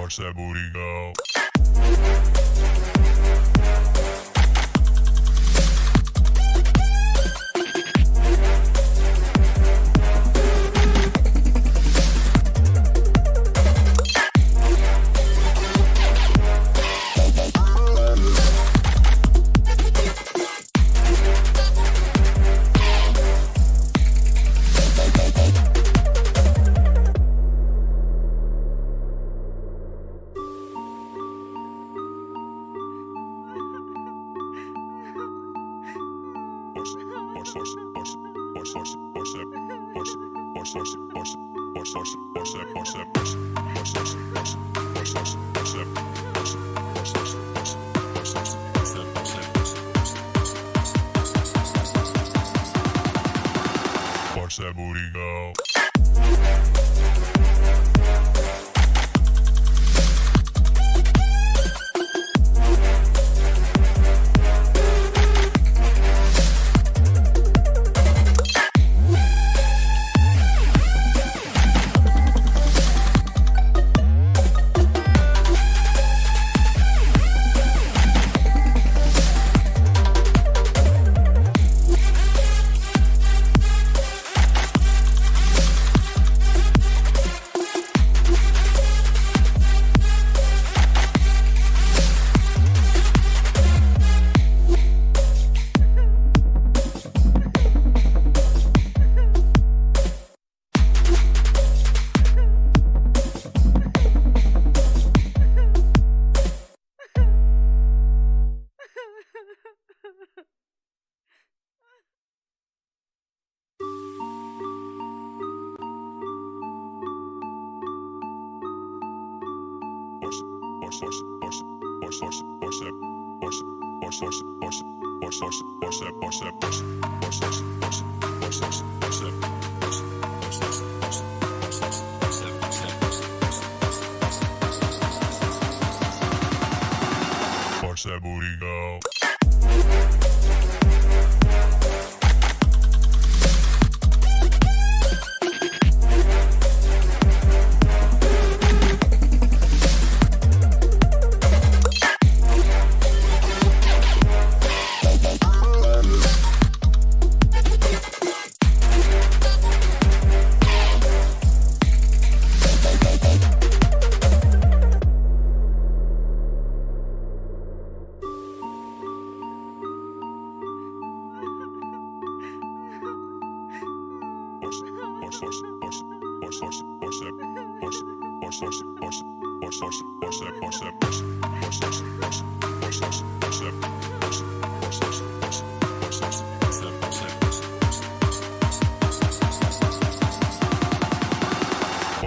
Watch that booty go. Watch that booty go. Watch that booty go.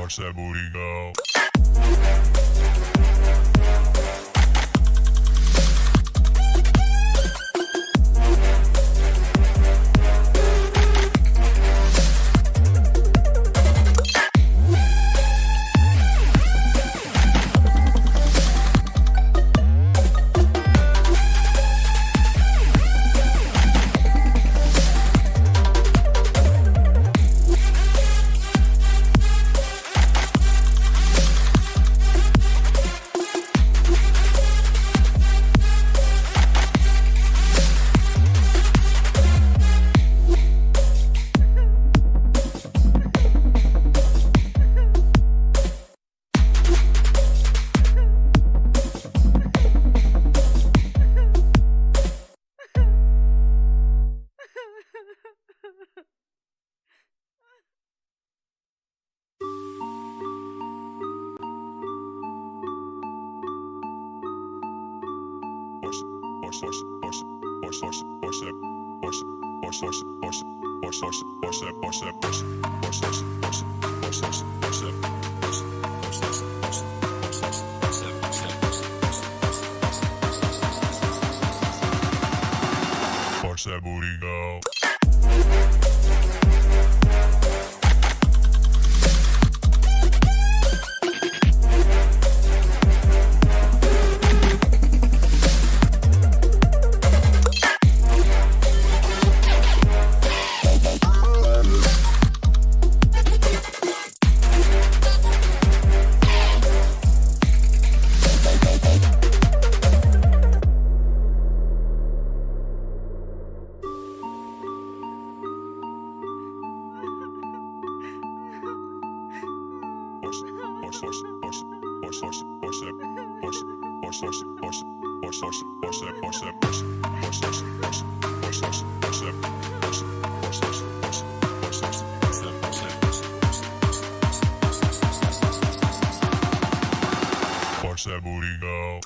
Watch that booty go. Watch that booty go. Força Burigal.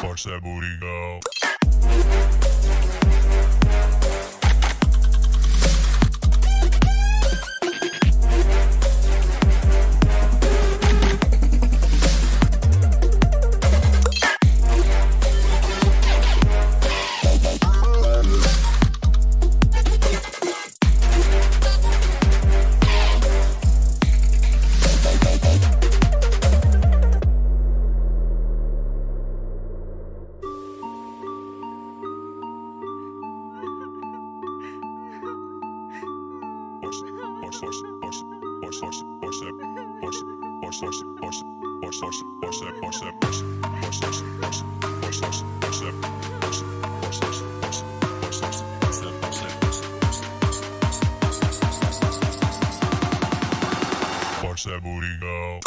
Força Burigal. Força Burigal.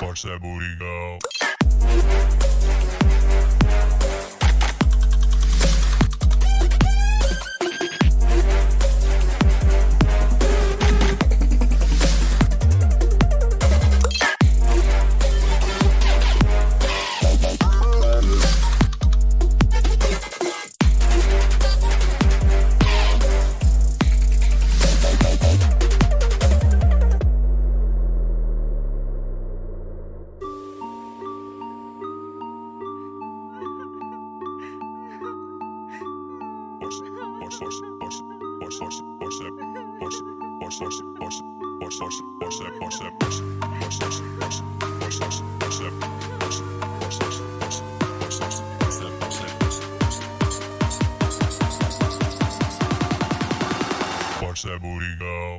Força Burigal. Força Burigal.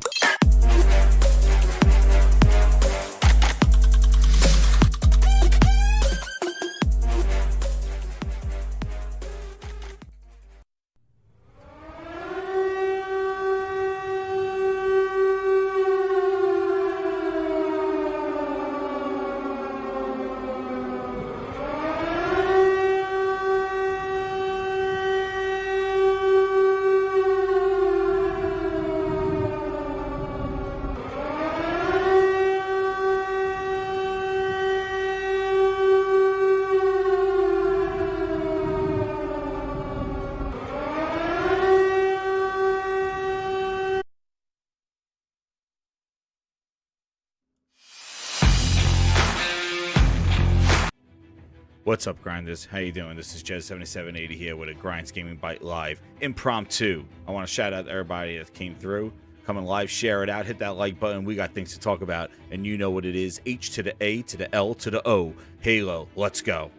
What's up, grinders? How you doing? This is Jez7780 here with a Grinds Gaming Bite Live impromptu. I want to shout out to everybody that came through. Come and live, share it out, hit that like button. We got things to talk about, and you know what it is. H to the A to the L to the O. Halo, let's go.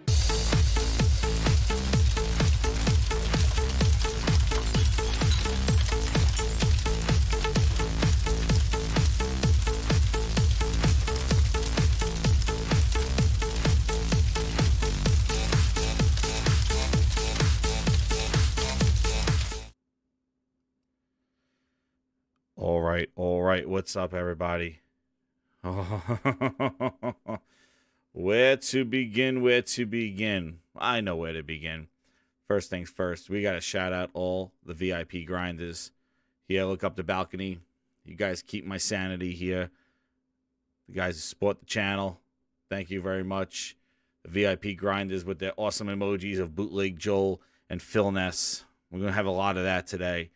All right. What's up, everybody? Where to begin? I know where to begin. First things first, we got to shout out all the VIP grinders. Here, look up the balcony. You guys keep my sanity here. The guys who support the channel, thank you very much. The VIP grinders with their awesome emojis of Bootleg Joel and Phil Ness. We're going to have a lot of that today.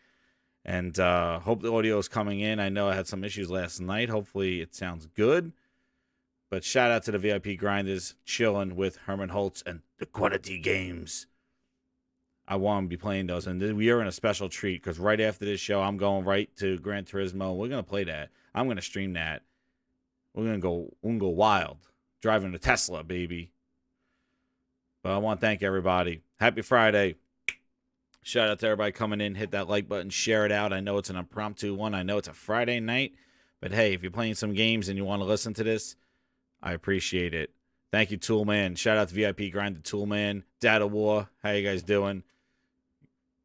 And hope the audio is coming in. I know I had some issues last night. Hopefully it sounds good. But shout out to the VIP grinders chilling with Herman Holtz and the Quality Games. I want to be playing those. And we are in a special treat because right after this show, I'm going right to Gran Turismo. We're going to play that. I'm going to stream that. We're going to go wild. Driving a Tesla, baby. But I want to thank everybody. Happy Friday. Shout out to everybody coming in. Hit that like button. Share it out. I know it's an impromptu one. I know it's a Friday night. But hey, if you're playing some games and you want to listen to this, I appreciate it. Thank you, Toolman. Shout out to VIP Grind to Toolman. Data War. How you guys doing?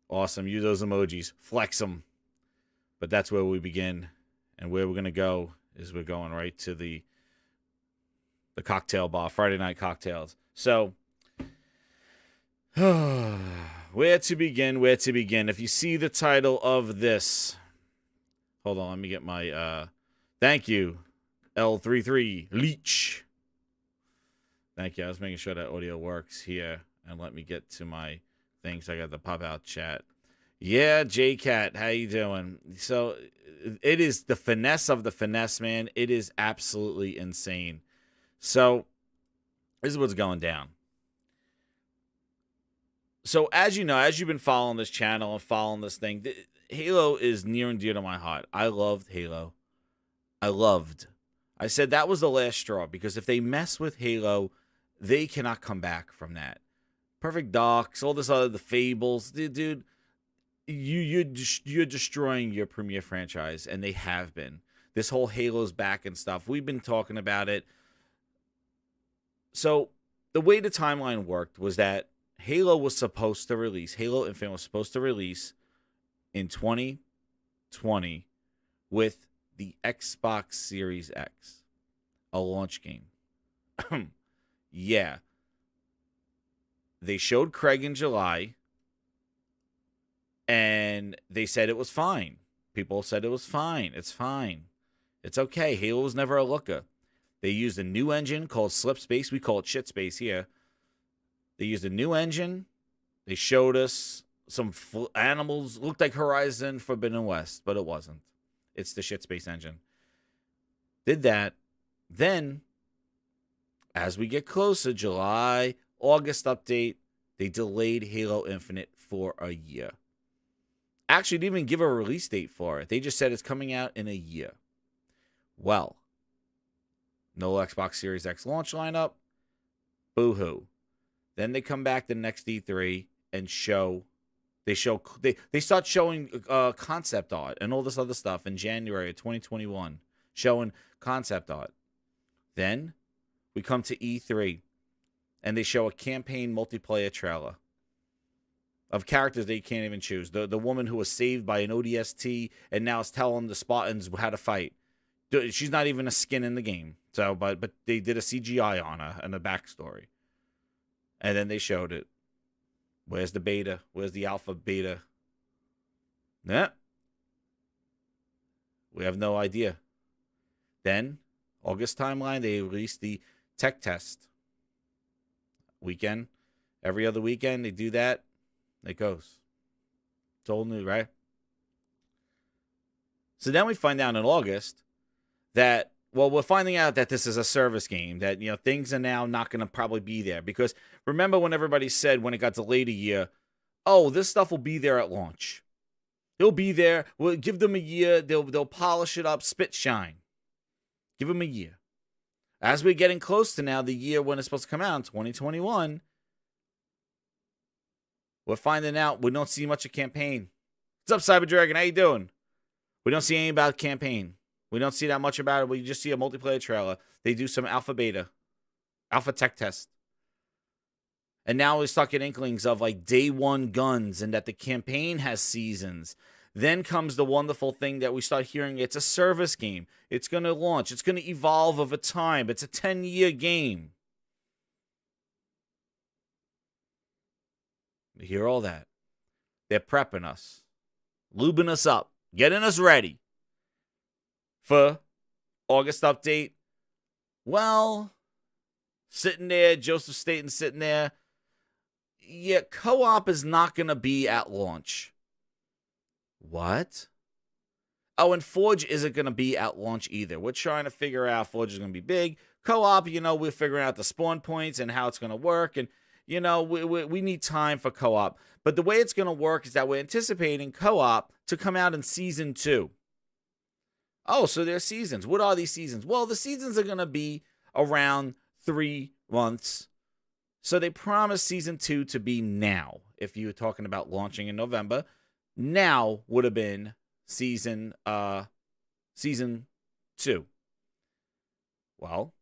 Awesome. Use those emojis. Flex them. But that's where we begin. And where we're going to go is we're going right to the cocktail bar. Friday night cocktails. So, where to begin? If you see the title of this, hold on, let me get my, thank you, L33 Leech. Thank you. I was making sure that audio works here, and let me get to my things. I got the pop-out chat. Yeah, J-Cat, how you doing? So, it is the finesse of the finesse, man. It is absolutely insane. So, this is what's going down. So, as you know, as you've been following this channel and following this thing, Halo is near and dear to my heart. I loved Halo. I said that was the last straw because if they mess with Halo, they cannot come back from that. Perfect Docs, all this other, the Fables. Dude, you're destroying your premier franchise, and they have been. This whole Halo's back and stuff. We've been talking about it. So, the way the timeline worked was that Halo was supposed to release, Halo Infinite was supposed to release in 2020 with the Xbox Series X, a launch game. Yeah. They showed Craig in July, and they said it was fine. People said it was fine. It's fine. It's okay. Halo was never a looker. They used a new engine called Slipspace. We call it Shitspace here. They used a new engine. They showed us some animals. Looked like Horizon Forbidden West, but it wasn't. It's the Shitspace engine. Did that. Then, as we get closer, July, August update, they delayed Halo Infinite for a year. Actually, didn't even give a release date for it. They just said it's coming out in a year. Well, no Xbox Series X launch lineup. Boo-hoo. Then they come back the next E3 and they start showing concept art and all this other stuff in January of 2021, showing concept art. Then we come to E3 and they show a campaign multiplayer trailer of characters that you can't even choose. The woman who was saved by an ODST and now is telling the Spartans how to fight. She's not even a skin in the game. So, but they did a CGI on her and a backstory. And then they showed it. Where's the beta? Where's the alpha beta? Nah. We have no idea. Then, August timeline, they released the tech test. Weekend. Every other weekend, they do that. It goes. It's all new, right? So then we find out in August that Well, we're finding out that this is a service game, that, things are now not going to probably be there. Because remember when everybody said when it got delayed a year, oh, this stuff will be there at launch. It'll be there. We'll give them a year. They'll polish it up, spit shine. Give them a year. As we're getting close to now the year when it's supposed to come out in 2021, we're finding out we don't see much of campaign. What's up, Cyber Dragon? How you doing? We don't see anything about campaign. We don't see that much about it. We just see a multiplayer trailer. They do some alpha tech test. And now we start getting inklings of like day one guns and that the campaign has seasons. Then comes the wonderful thing that we start hearing. It's a service game. It's going to launch. It's going to evolve over time. It's a 10-year game. We hear all that. They're prepping us, lubing us up, getting us ready for August update. Well, sitting there, Joseph Staten sitting there. Yeah, co-op is not going to be at launch. What? Oh, and Forge isn't going to be at launch either. We're trying to figure out Forge is going to be big. Co-op, we're figuring out the spawn points and how it's going to work. And, we need time for co-op. But the way it's going to work is that we're anticipating co-op to come out in Season 2. Oh, so there are seasons. What are these seasons? Well, the seasons are going to be around 3 months. So they promise Season 2 to be now. If you were talking about launching in November, now would have been season 2. Well,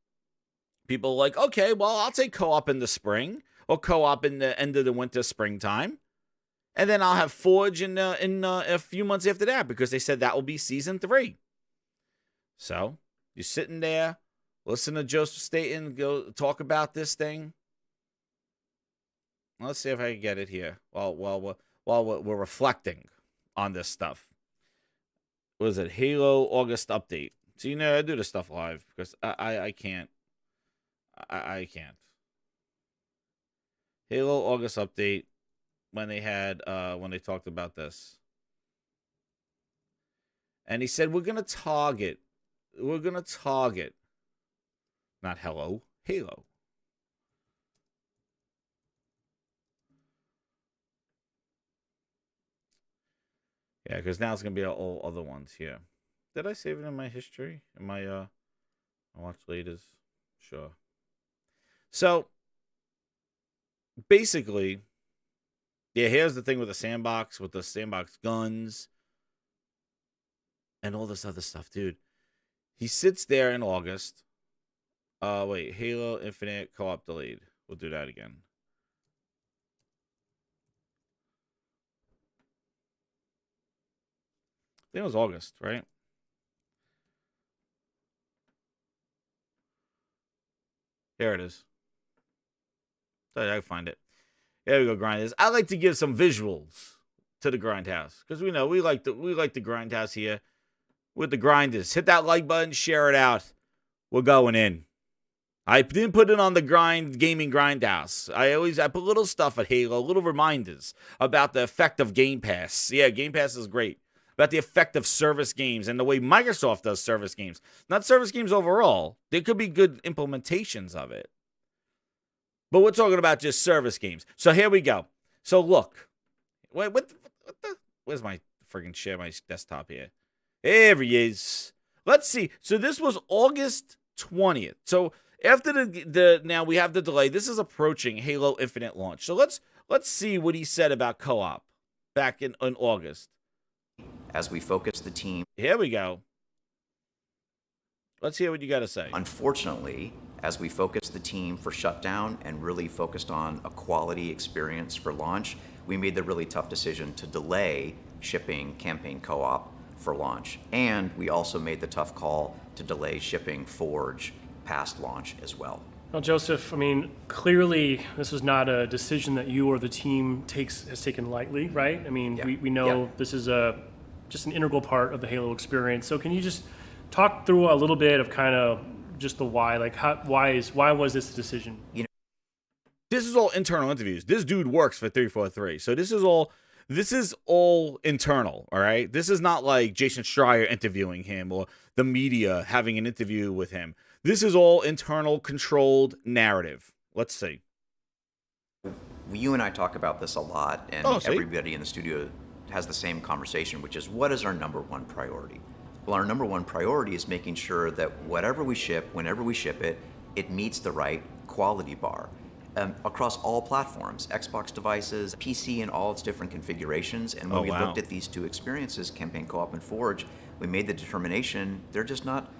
people are like, okay, well, I'll take co-op in the spring or co-op in the end of the winter, springtime. And then I'll have Forge in a few months after that because they said that will be Season 3. So you're sitting there, listen to Joseph Staten go talk about this thing. Let's see if I can get it here while we're reflecting on this stuff. What is it? Halo August update. So, I do this stuff live because I can't. I can't. Halo August update when they talked about this. And he said, we're going to target. Not Halo. Yeah, because now it's going to be all other ones here. Did I save it in my history? In my, I watched latest? Sure. So, basically, yeah, here's the thing with the sandbox guns, and all this other stuff, dude. He sits there in August. Wait, Halo Infinite co-op delayed. We'll do that again. I think it was August, right? Here it is. I can find it. There we go, Grinders. I like to give some visuals to the Grindhouse because we like the Grindhouse here with the Grinders. Hit that like button, share it out. We're going in. I didn't put it on the gaming Grindhouse. I put little stuff at Halo, little reminders about the effect of Game Pass. Yeah, Game Pass is great. About the effect of service games and the way Microsoft does service games. Not service games overall. There could be good implementations of it. But we're talking about just service games. So here we go. So look. Wait, what the? Where's my friggin' share my desktop here? There he is. Let's see. So this was August 20th. So after the now we have the delay. This is approaching Halo Infinite launch. So let's see what he said about co-op back in August. As we focus the team. Here we go. Let's hear what you got to say. Unfortunately, as we focus the team for shutdown and really focused on a quality experience for launch, we made the really tough decision to delay shipping campaign co-op for launch. And we also made the tough call to delay shipping Forge past launch as well. Well, Joseph, I mean, clearly this was not a decision that you or the team has taken lightly, right? I mean, Yeah. we know this is just an integral part of the Halo experience. So can you just talk through a little bit of kind of just the why? Like, why was this a decision? This is all internal interviews. This dude works for 343. So this is all This is all internal, all right? This is not like Jason Schreier interviewing him or the media having an interview with him. This is all internal, controlled narrative. Let's see. You and I talk about this a lot, and everybody in the studio has the same conversation, which is, what is our number one priority? Well, our number one priority is making sure that whatever we ship, whenever we ship it, it meets the right quality bar. Across all platforms, Xbox devices, PC in all its different configurations. And when we looked at these two experiences, Campaign Co-op and Forge, we made the determination they're just not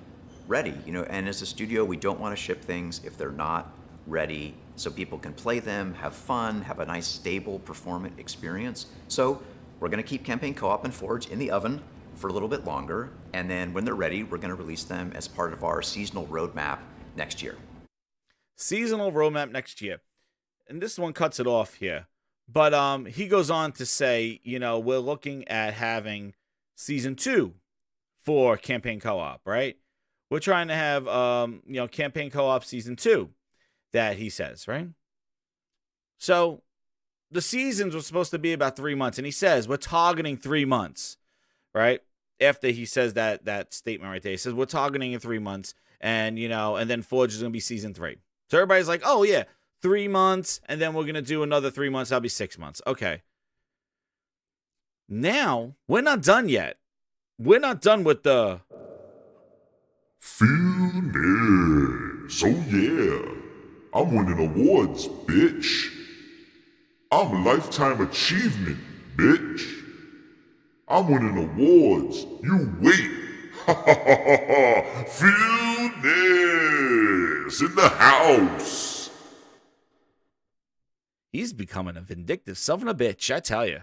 ready. And as a studio, we don't want to ship things if they're not ready so people can play them, have fun, have a nice, stable, performant experience. So we're going to keep Campaign Co-op and Forge in the oven for a little bit longer. And then when they're ready, we're going to release them as part of our seasonal roadmap next year. Seasonal roadmap next year. And this one cuts it off here. But he goes on to say, we're looking at having season 2 for Campaign Co-op, right? We're trying to have, Campaign Co-op season 2, that he says, right? So the seasons were supposed to be about 3 months. And he says, we're targeting 3 months, right? After he says that statement right there, he says, we're targeting in 3 months. And, and then Forge is going to be season 3. So everybody's like, oh, yeah, 3 months. And then we're going to do another 3 months. That'll be 6 months. Okay. Now, we're not done yet. We're not done with the Feel oh yeah. I'm winning awards, bitch. I'm a lifetime achievement, bitch. I'm winning awards. You wait. Ha ha ha ha ha. Feel this in the house. He's becoming a vindictive son of a bitch, I tell you.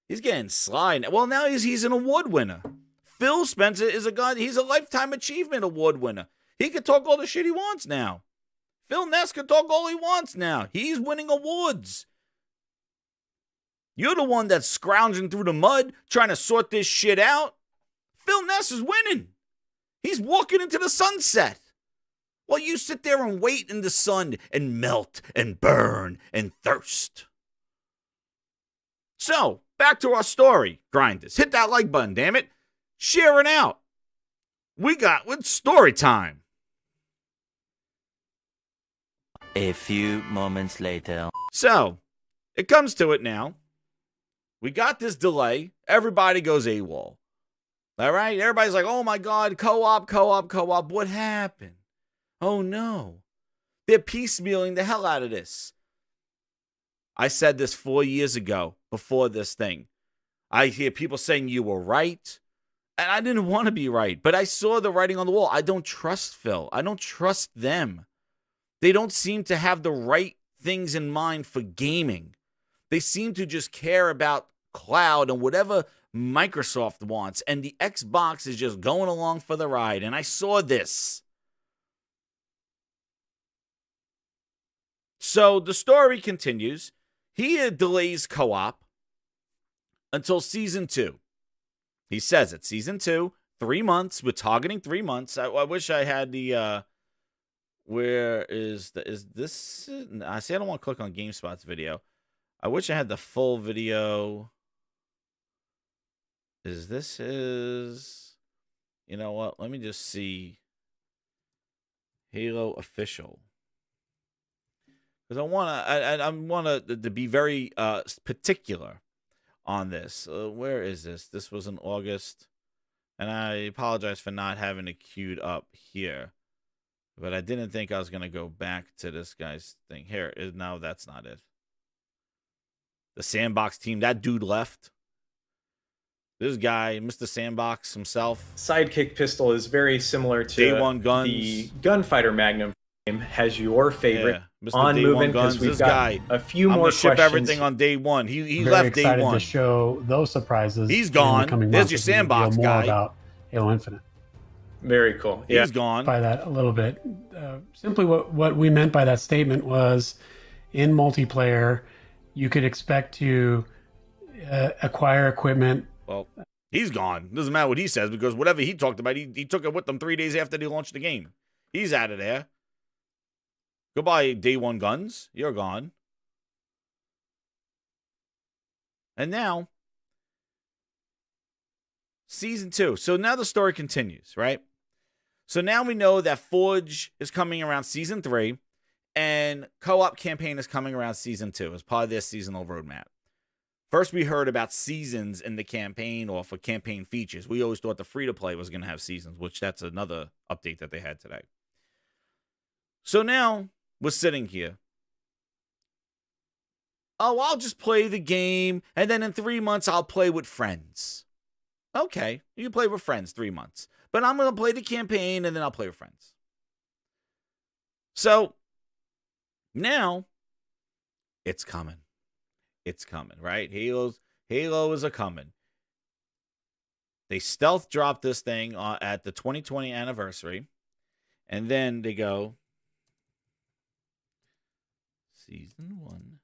He's getting sly. Well, now he's an award winner. Phil Spencer is a guy, he's a Lifetime Achievement Award winner. He can talk all the shit he wants now. Phil Ness can talk all he wants now. He's winning awards. You're the one that's scrounging through the mud, trying to sort this shit out. Phil Ness is winning. He's walking into the sunset. While you sit there and wait in the sun and melt and burn and thirst. So, back to our story, grinders. Hit that like button, damn it. Share it out. With story time. A few moments later. So, it comes to it now. We got this delay. Everybody goes AWOL. All right? Everybody's like, oh my God, co-op. What happened? Oh no. They're piecemealing the hell out of this. I said this 4 years ago before this thing. I hear people saying you were right. And I didn't want to be right. But I saw the writing on the wall. I don't trust Phil. I don't trust them. They don't seem to have the right things in mind for gaming. They seem to just care about cloud and whatever Microsoft wants. And the Xbox is just going along for the ride. And I saw this. So the story continues. He delays co-op until season 2. He says it. Season 2, 3 months. We're targeting 3 months. I wish I had the... where is this? I say I don't want to click on GameSpot's video. I wish I had the full video. You know what? Let me just see. Halo official. Because I want to be very particular on this. Where is this? This was in August. And I apologize for not having it queued up here. But I didn't think I was going to go back to this guy's thing. Here, no, that's not it. The Sandbox team, that dude left. This guy, Mr. Sandbox himself. Sidekick pistol is very similar to Day One Guns. The Gunfighter Magnum game. Has your favorite on Day moving, One because we've this got guy, a few I'm more gonna ship questions. everything on day one. He Very left day excited one. to show those surprises. He's in gone. the coming There's months your as we reveal Sandbox more guy. about Halo Infinite. Very cool. Yeah. He's gone. By that a little bit. Simply what we meant by that statement was, in multiplayer, you could expect to acquire equipment. Well, he's gone. Doesn't matter what he says, because whatever he talked about, he took it with them 3 days after they launched the game. He's out of there. Goodbye, Day One Guns. You're gone. And now, season 2. So now the story continues, right? So now we know that Forge is coming around season 3, and co-op campaign is coming around season 2 as part of their seasonal roadmap. First, we heard about seasons in the campaign or for campaign features. We always thought the free-to-play was going to have seasons, which that's another update that they had today. So now, we're sitting here. Oh, I'll just play the game, and then in 3 months, I'll play with friends. Okay, you can play with friends 3 months. But I'm going to play the campaign, and then I'll play with friends. So, now, it's coming. It's coming, right? Halo is a coming. They stealth dropped this thing at the 2020 anniversary, and then they go, Season 1.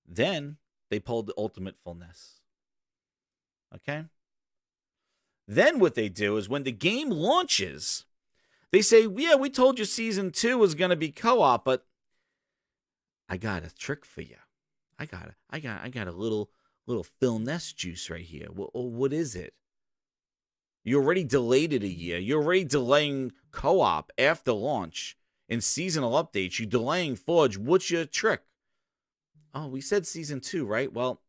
Then they pulled the ultimate fullness. Okay? Then what they do is when the game launches, they say, yeah, we told you Season 2 was going to be co-op, but I got a trick for you. I got a little Phil Ness juice right here. What is it? You already delayed it a year. You're already delaying co-op after launch. In seasonal updates, you're delaying Forge. What's your trick? Oh, we said Season 2, right? Well,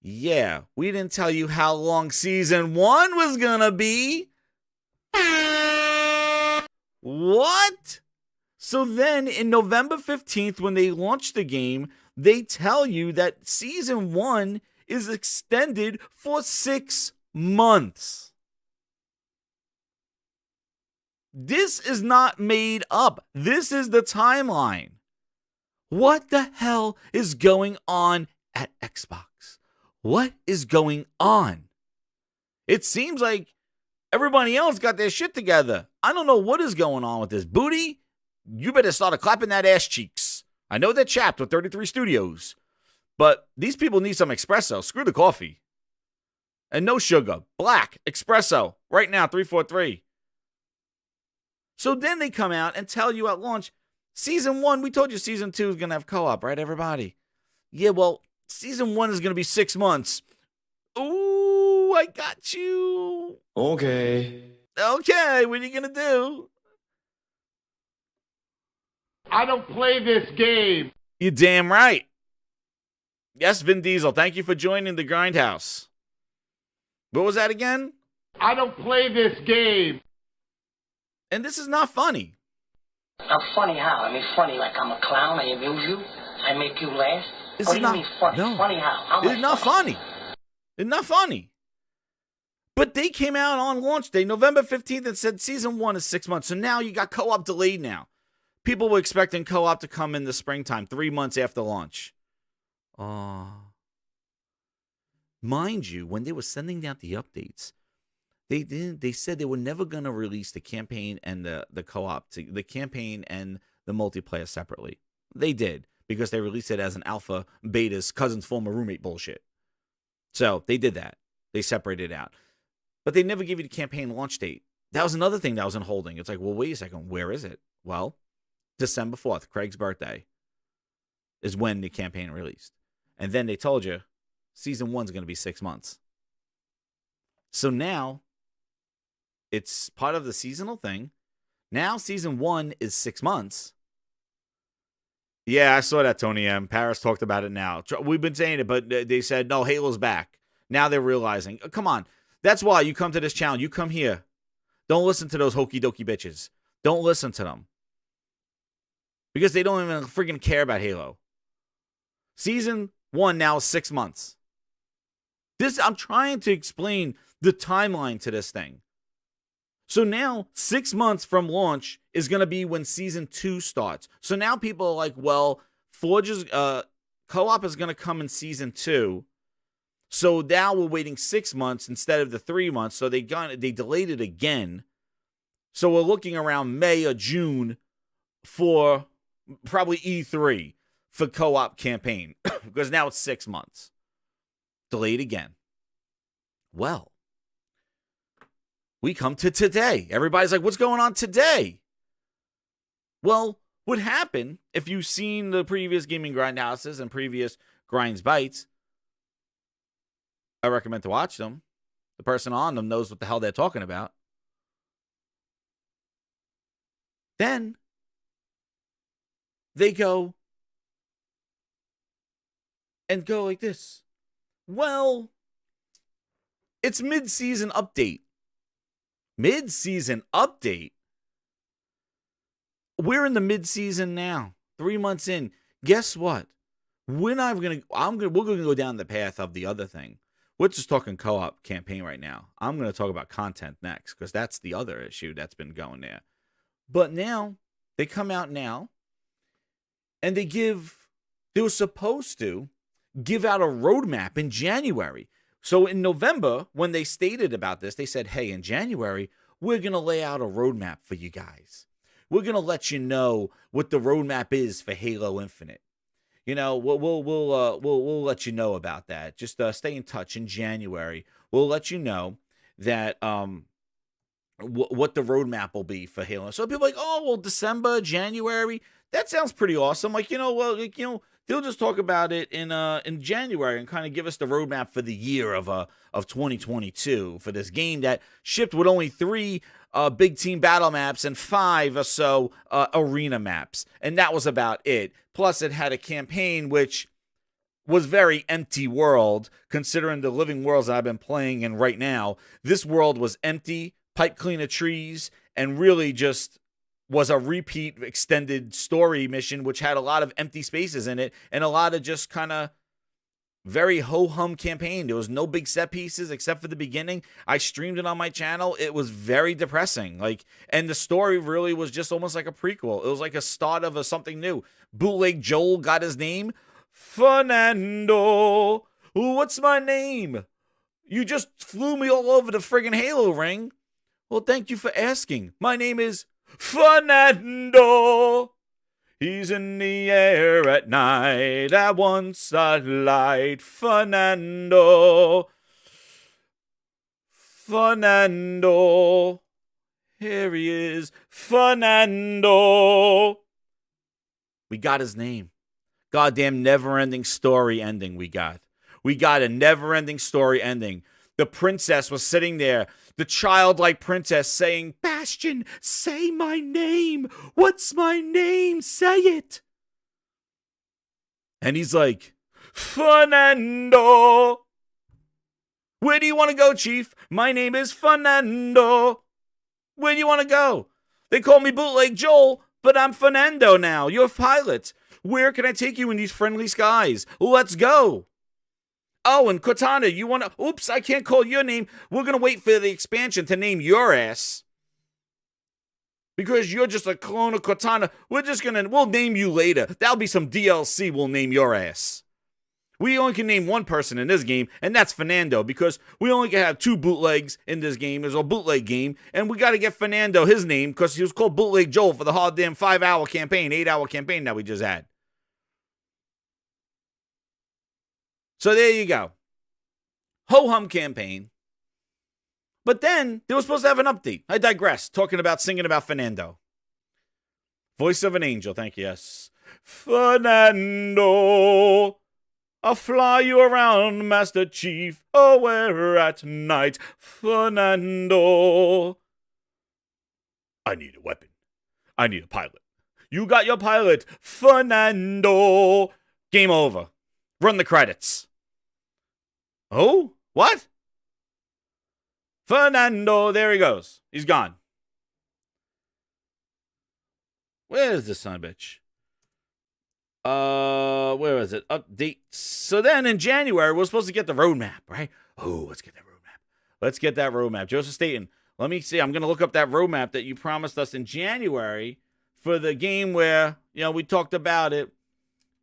yeah, we didn't tell you how long Season 1 was gonna be. What? So then, in November 15th, when they launch the game, they tell you that Season 1 is extended for 6 months. This is not made up. This is the timeline. What the hell is going on at Xbox? What is going on? It seems like everybody else got their shit together. I don't know what is going on with this. Booty, you better start clapping that ass cheeks. I know they're chapped with 33 Studios, but these people need some espresso. Screw the coffee. And no sugar. Black, espresso. Right now, 343. So then they come out and tell you at launch, Season 1, we told you Season 2 is going to have co-op, right, everybody? Yeah, well, Season 1 is going to be 6 months. Ooh, I got you. Okay, what are you going to do? I don't play this game. You're damn right. Yes, Vin Diesel, thank you for joining the Grindhouse. What was that again? I don't play this game. And this is not funny. I'm funny how? I mean, funny like I'm a clown, I amuse you, I make you laugh? This What is do not, you mean funny? No, Funny how? How am I it's not funny. It's not funny. But they came out on launch day, November 15th, and said Season 1 is 6 months. So now you got co-op delayed now. People were expecting co-op to come in the springtime, 3 months after launch. Mind you, when they were sending out the updates, they said they were never going to release the campaign and the co-op, the campaign and the multiplayer separately. They did, because they released it as an alpha, beta's, cousin's former roommate bullshit. So they did that. They separated it out. But they never gave you the campaign launch date. That was another thing that was in holding. It's like, well, wait a second, where is it? Well, December 4th, Craig's birthday, is when the campaign released. And then they told you Season 1's going to be 6 months. So now, it's part of the seasonal thing. Now Season 1 is 6 months. Yeah, I saw that, Tony M. Paris talked about it now. We've been saying it, but they said, no, Halo's back. Now they're realizing, come on. That's why you come to this channel. You come here. Don't listen to those hokey dokey bitches. Don't listen to them. Because they don't even freaking care about Halo. Season 1 now is 6 months. I'm trying to explain the timeline to this thing. So now, 6 months from launch is going to be when Season 2 starts. So now people are like, well, Forge's co-op is going to come in Season 2. So now we're waiting 6 months instead of the 3 months. So they delayed it again. So we're looking around May or June for probably E3 for co-op campaign. Because now it's 6 months. Delayed again. Well, we come to today. Everybody's like, what's going on today? Well, what happened, if you've seen the previous Gaming Grindhouses and previous Grinds Bites, I recommend to watch them. The person on them knows what the hell they're talking about. Then they go like this. Well, it's mid-season update. Mid-season update? We're in the mid-season now. 3 months in. Guess what? We're going to go down the path of the other thing. We're just talking co-op campaign right now. I'm going to talk about content next because that's the other issue that's been going there. But now, they come out now, and they were supposed to give out a roadmap in January. So in November, when they stated about this, they said, hey, in January, we're going to lay out a roadmap for you guys. We're going to let you know what the roadmap is for Halo Infinite. You know, we'll let you know about that. Just stay in touch in January. We'll let you know that what the roadmap will be for Halo. So people are like, oh, well, December, January, that sounds pretty awesome. Like, they'll just talk about it in January and kind of give us the roadmap for the year of 2022 for this game that shipped with only 3 big team battle maps and 5 or so arena maps. And that was about it. Plus, it had a campaign which was very empty world, considering the living worlds that I've been playing in right now. This world was empty, pipe cleaner trees, and really just was a repeat extended story mission, which had a lot of empty spaces in it and a lot of just kind of very ho-hum campaign. There was no big set pieces except for the beginning. I streamed it on my channel. It was very depressing. And the story really was just almost like a prequel. It was like a start of something new. Bootleg Joel got his name. Fernando. What's my name? You just flew me all over the friggin' Halo ring. Well, thank you for asking. My name is Fernando. He's in the air at night, at once a light. Fernando. Fernando. Here he is. Fernando. We got his name. Goddamn never-ending story ending we got. We got a never-ending story ending. The princess was sitting there, the childlike princess saying, Bastion, say my name. What's my name? Say it. And he's like, Fernando. Where do you want to go, Chief? My name is Fernando. Where do you want to go? They call me Bootleg Joel, but I'm Fernando now. You're a pilot. Where can I take you in these friendly skies? Let's go. Oh, and Cortana, you want to... Oops, I can't call your name. We're going to wait for the expansion to name your ass. Because you're just a clone of Cortana. We'll name you later. That'll be some DLC we'll name your ass. We only can name one person in this game, and that's Fernando, because we only can have 2 bootlegs in this game. It's a bootleg game, and we got to get Fernando his name, because he was called Bootleg Joel for the hard damn 5-hour campaign, 8-hour campaign that we just had. So there you go. Ho-hum campaign. But then, they were supposed to have an update. I digress, singing about Fernando. Voice of an angel, thank you, yes. Fernando, I'll fly you around, Master Chief, where at night. Fernando. I need a weapon. I need a pilot. You got your pilot, Fernando. Game over. Run the credits. Oh? What? Fernando, there he goes. He's gone. Where is this son of a bitch? Where is it? Update. So then in January, we're supposed to get the roadmap, right? Oh, let's get that roadmap. Let's get that roadmap. Joseph Staten, let me see. I'm going to look up that roadmap that you promised us in January for the game where, we talked about it.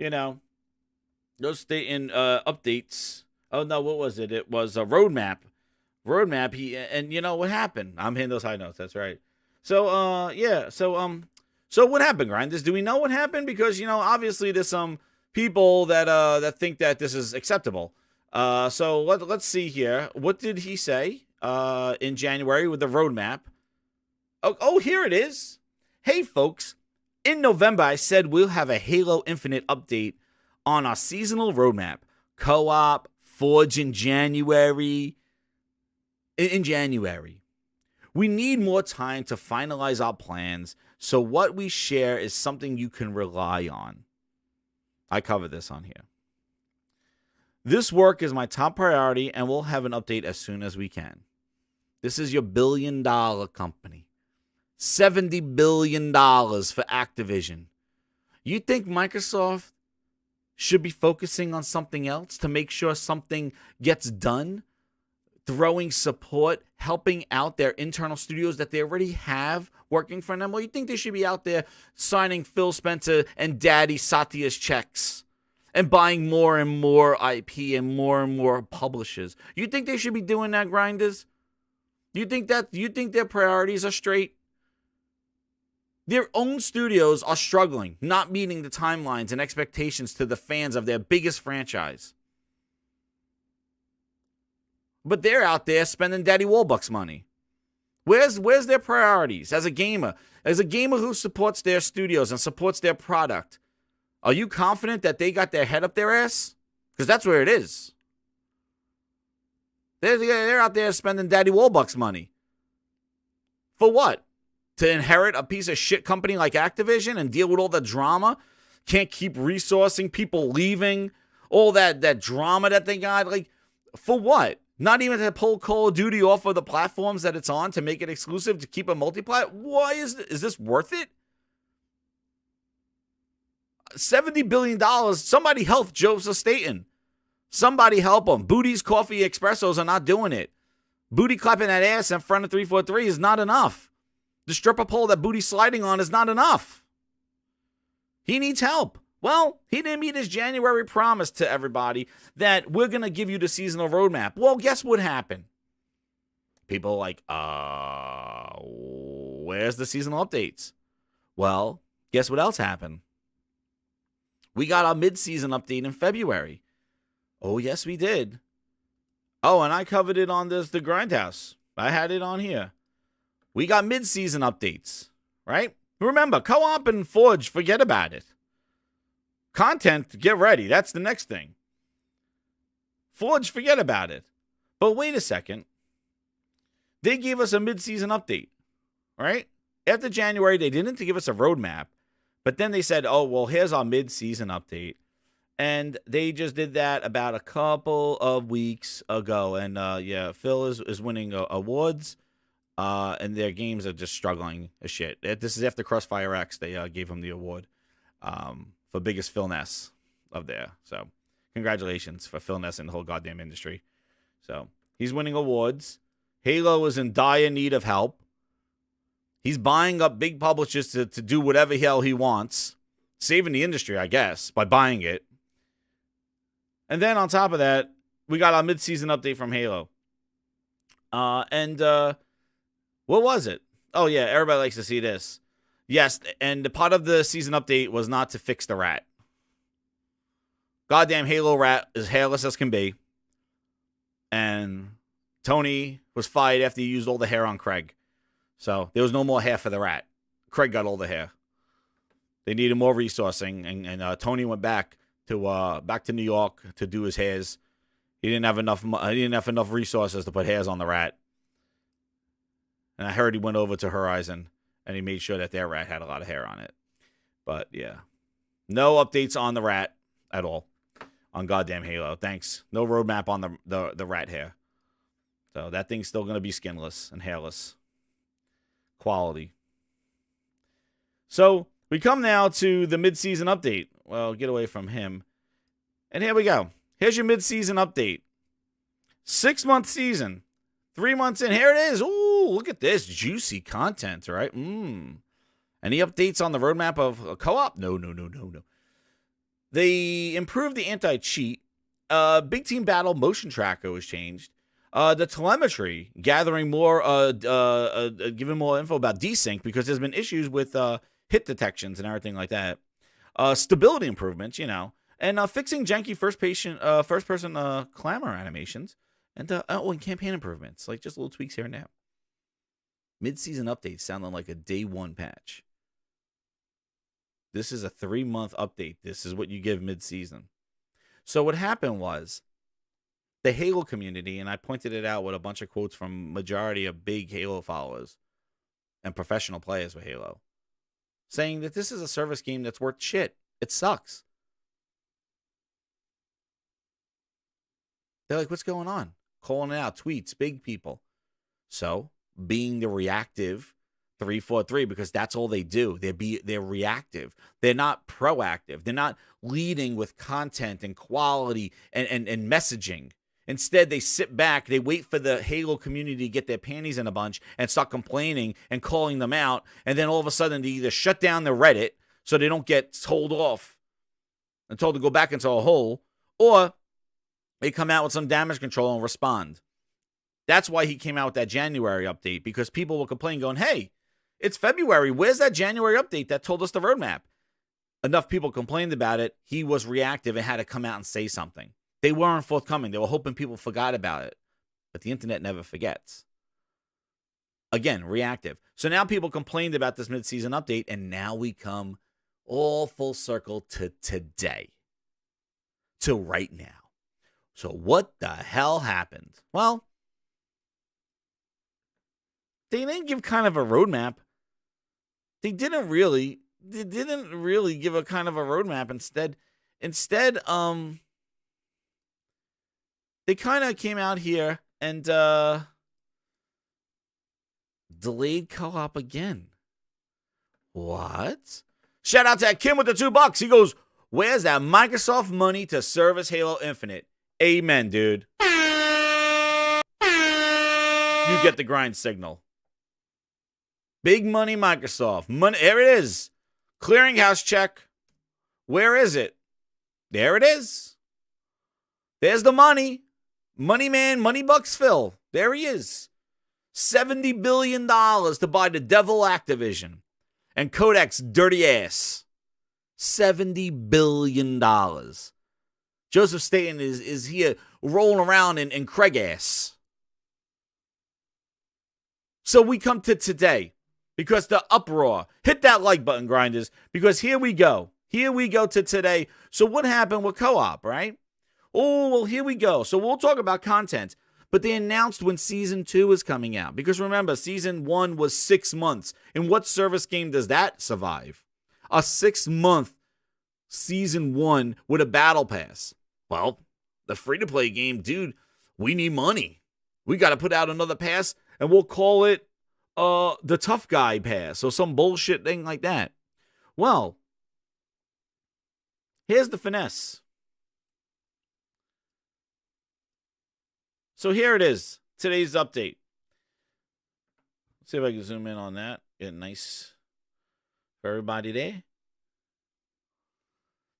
Joseph Staten updates. Oh, no, what was it? It was a roadmap. And you know what happened? I'm hitting those high notes. That's right. So, So what happened, Grinders? Do we know what happened? Because, obviously there's some people that think that this is acceptable. So let's see here. What did he say in January with the roadmap? Oh, here it is. Hey, folks. In November, I said we'll have a Halo Infinite update on our seasonal roadmap. Co-op, Forge in January. In January. We need more time to finalize our plans, so what we share is something you can rely on. I cover this on here. This work is my top priority, and we'll have an update as soon as we can. This is your billion-dollar company. $70 billion for Activision. You think Microsoft should be focusing on something else to make sure something gets done? Throwing support, helping out their internal studios that they already have working for them? Well, you think they should be out there signing Phil Spencer and Daddy Satya's checks and buying more and more IP and more publishers? You think they should be doing that, grinders? You think their priorities are straight? Their own studios are struggling, not meeting the timelines and expectations to the fans of their biggest franchise. But they're out there spending Daddy Warbucks money. Where's their priorities as a gamer? As a gamer who supports their studios and supports their product, are you confident that they got their head up their ass? Because that's where it is. They're out there spending Daddy Warbucks money. For what? To inherit a piece of shit company like Activision and deal with all the drama? Can't keep resourcing, people leaving, all that drama that they got? Like, for what? Not even to pull Call of Duty off of the platforms that it's on to make it exclusive, to keep it multiplayer? Why is this worth it? $70 billion. Somebody help Joseph Staten. Somebody help him. Booty's Coffee Expressos are not doing it. Booty clapping that ass in front of 343 is not enough. The stripper pole that Booty's sliding on is not enough. He needs help. Well, he didn't meet his January promise to everybody that we're going to give you the seasonal roadmap. Well, guess what happened? People are like, where's the seasonal updates? Well, guess what else happened? We got our mid-season update in February. Oh, yes, we did. Oh, and I covered it on the Grindhouse. I had it on here. We got mid-season updates, right? Remember, Co-op and Forge, forget about it. Content, get ready. That's the next thing. Forge, forget about it. But wait a second. They gave us a mid-season update, right? After January, they didn't give us a roadmap. But then they said, oh, well, here's our mid-season update. And they just did that about a couple of weeks ago. And, yeah, Phil is winning awards. And their games are just struggling as shit. This is after Crossfire X. They gave him the award for biggest Phil Ness of there. So congratulations for Phil Ness and the whole goddamn industry. So he's winning awards. Halo is in dire need of help. He's buying up big publishers to do whatever hell he wants. Saving the industry, I guess, by buying it. And then on top of that, we got our mid-season update from Halo. What was it? Oh, yeah, everybody likes to see this. Yes, and the part of the season update was not to fix the rat. Goddamn Halo rat is hairless as can be. And Tony was fired after he used all the hair on Craig. So there was no more hair for the rat. Craig got all the hair. They needed more resourcing, and Tony went back to New York to do his hairs. He didn't have enough resources to put hairs on the rat. And I heard he went over to Horizon and he made sure that their rat had a lot of hair on it. But yeah, no updates on the rat at all on goddamn Halo. Thanks. No roadmap on the rat hair. So that thing's still going to be skinless and hairless. Quality. So we come now to the mid-season update. Well, get away from him. And here we go. Here's your mid-season update. 6-month season. 3 months in. Here it is. Ooh, look at this. Juicy content, right? Any updates on the roadmap of a co-op? No. They improved the anti-cheat. Big Team Battle motion tracker was changed. The telemetry, gathering more, giving more info about desync because there's been issues with hit detections and everything like that. Stability improvements, and fixing janky first-person clamor animations, and campaign improvements, like just little tweaks here and there. Mid-season updates sounding like a day one patch. This is a 3-month update. This is what you give mid-season. So what happened was the Halo community, and I pointed it out with a bunch of quotes from majority of big Halo followers and professional players with Halo, saying that this is a service game that's worth shit. It sucks. They're like, what's going on? Calling it out, tweets, big people. So, being the reactive 343, because that's all they do. They're reactive. They're not proactive. They're not leading with content and quality and messaging. Instead, they sit back, they wait for the Halo community to get their panties in a bunch and start complaining and calling them out, and then all of a sudden they either shut down the Reddit so they don't get told off and told to go back into a hole, or they come out with some damage control and respond. That's why he came out with that January update, because people will complain going, hey, it's February. Where's that January update that told us the roadmap? Enough people complained about it. He was reactive and had to come out and say something. They weren't forthcoming. They were hoping people forgot about it. But the internet never forgets. Again, reactive. So now people complained about this mid-season update, and now we come all full circle to today. To right now. So what the hell happened? Well, they didn't give kind of a roadmap. They didn't really give a kind of a roadmap. Instead, they kind of came out here and delayed co-op again. What? Shout out to Kim with the $2. He goes, where's that Microsoft money to service Halo Infinite? Amen, dude. You get the grind signal. Big money Microsoft. Money, there it is. Clearinghouse check. Where is it? There it is. There's the money. Money man, money bucks Phil. There he is. $70 billion to buy the devil Activision and Kodak's dirty ass. $70 billion. Joseph Staten is here rolling around in Craig ass. So we come to today because the uproar. Hit that like button, grinders, because here we go. Here we go to today. So what happened with co-op, right? Oh, well, here we go. So we'll talk about content. But they announced when Season 2 is coming out. Because remember, Season 1 was 6 months. And what service game does that survive? A 6-month Season 1 with a battle pass. Well, the free-to-play game, dude, we need money. We got to put out another pass, and we'll call it the tough guy pass or some bullshit thing like that. Well, here's the finesse. So here it is, today's update. Let's see if I can zoom in on that. Get nice for everybody there.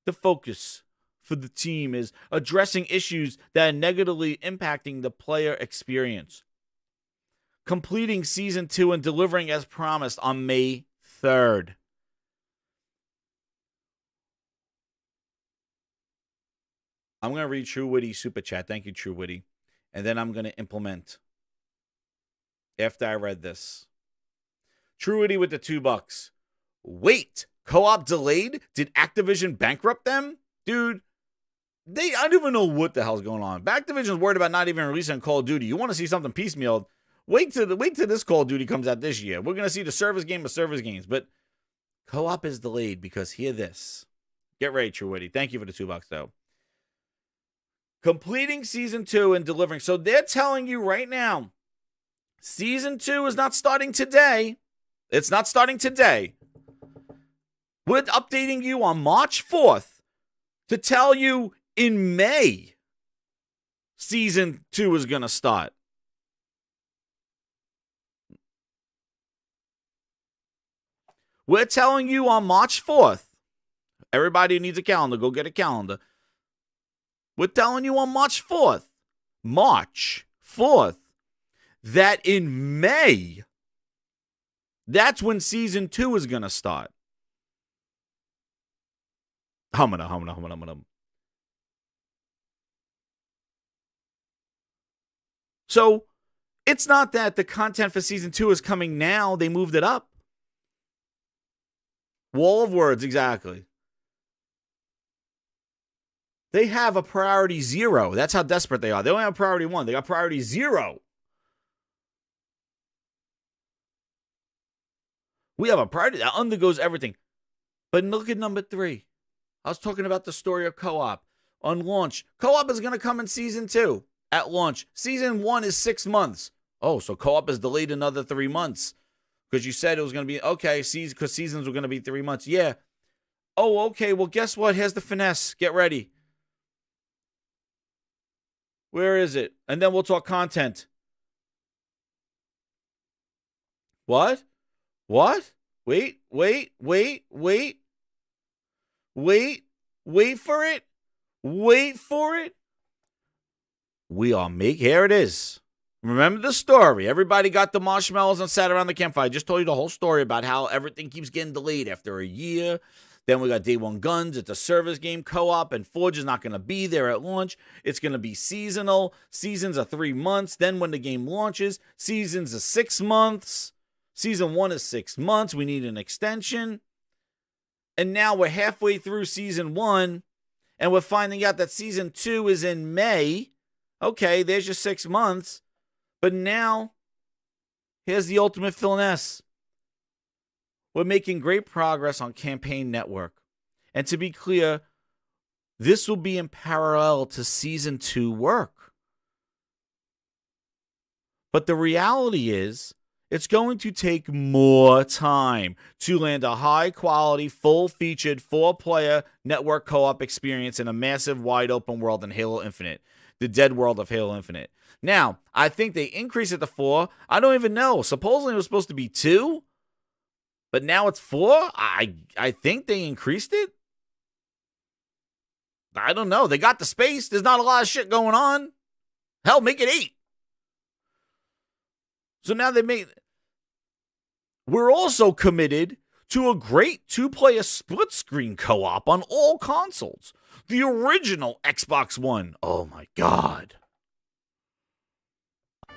The focus for the team is addressing issues that are negatively impacting the player experience. Completing Season 2 and delivering as promised on May 3rd. I'm going to read True Witty Super Chat. Thank you, True Witty. And then I'm going to implement after I read this. True Witty with the $2. Wait, co-op delayed? Did Activision bankrupt them? Dude, I don't even know what the hell's going on. Activision's worried about not even releasing Call of Duty. You want to see something piecemealed? Wait till this Call of Duty comes out this year. We're going to see the service game of service games. But co-op is delayed because hear this. Get ready, True Witty. Thank you for the $2, though. Completing Season 2 and delivering. So they're telling you right now, Season 2 is not starting today. It's not starting today. We're updating you on March 4th to tell you in May, Season 2 is going to start. We're telling you on March 4th. Everybody who needs a calendar, go get a calendar. We're telling you on March 4th, that in May, that's when Season 2 is going to start. Hum. So, it's not that the content for Season 2 is coming now. They moved it up. Wall of words, exactly. They have a priority 0. That's how desperate they are. They don't have priority 1. They got priority 0. We have a priority that undergoes everything. But look at number 3. I was talking about the story of co-op. On launch, co-op is going to come in season 2 at launch. Season 1 is 6 months. Oh, so co-op is delayed another 3 months. Because you said it was going to be, okay, because seasons were going to be 3 months. Yeah. Oh, okay, well, guess what? Here's the finesse. Get ready. Where is it? And then we'll talk content. What? What? Wait for it. Wait for it. Here it is. Remember the story. Everybody got the marshmallows and sat around the campfire. I just told you the whole story about how everything keeps getting delayed after a year. Then we got Day One Guns. It's a service game co-op, and Forge is not going to be there at launch. It's going to be seasonal. Seasons are 3 months. Then when the game launches, seasons are 6 months. Season 1 is 6 months. We need an extension. And now we're halfway through season 1, and we're finding out that season 2 is in May. Okay, there's your 6 months. But now, here's the ultimate finesse. We're making great progress on Campaign Network. And to be clear, this will be in parallel to season 2 work. But the reality is, it's going to take more time to land a high-quality, full-featured, 4-player network co-op experience in a massive, wide-open world in Halo Infinite, the dead world of Halo Infinite. Now, I think they increased it to 4. I don't even know. Supposedly it was supposed to be 2, but now it's 4? I think they increased it. I don't know. They got the space. There's not a lot of shit going on. Hell, make it 8. So now we're also committed to a great 2-player split screen co-op on all consoles. The original Xbox One. Oh my God.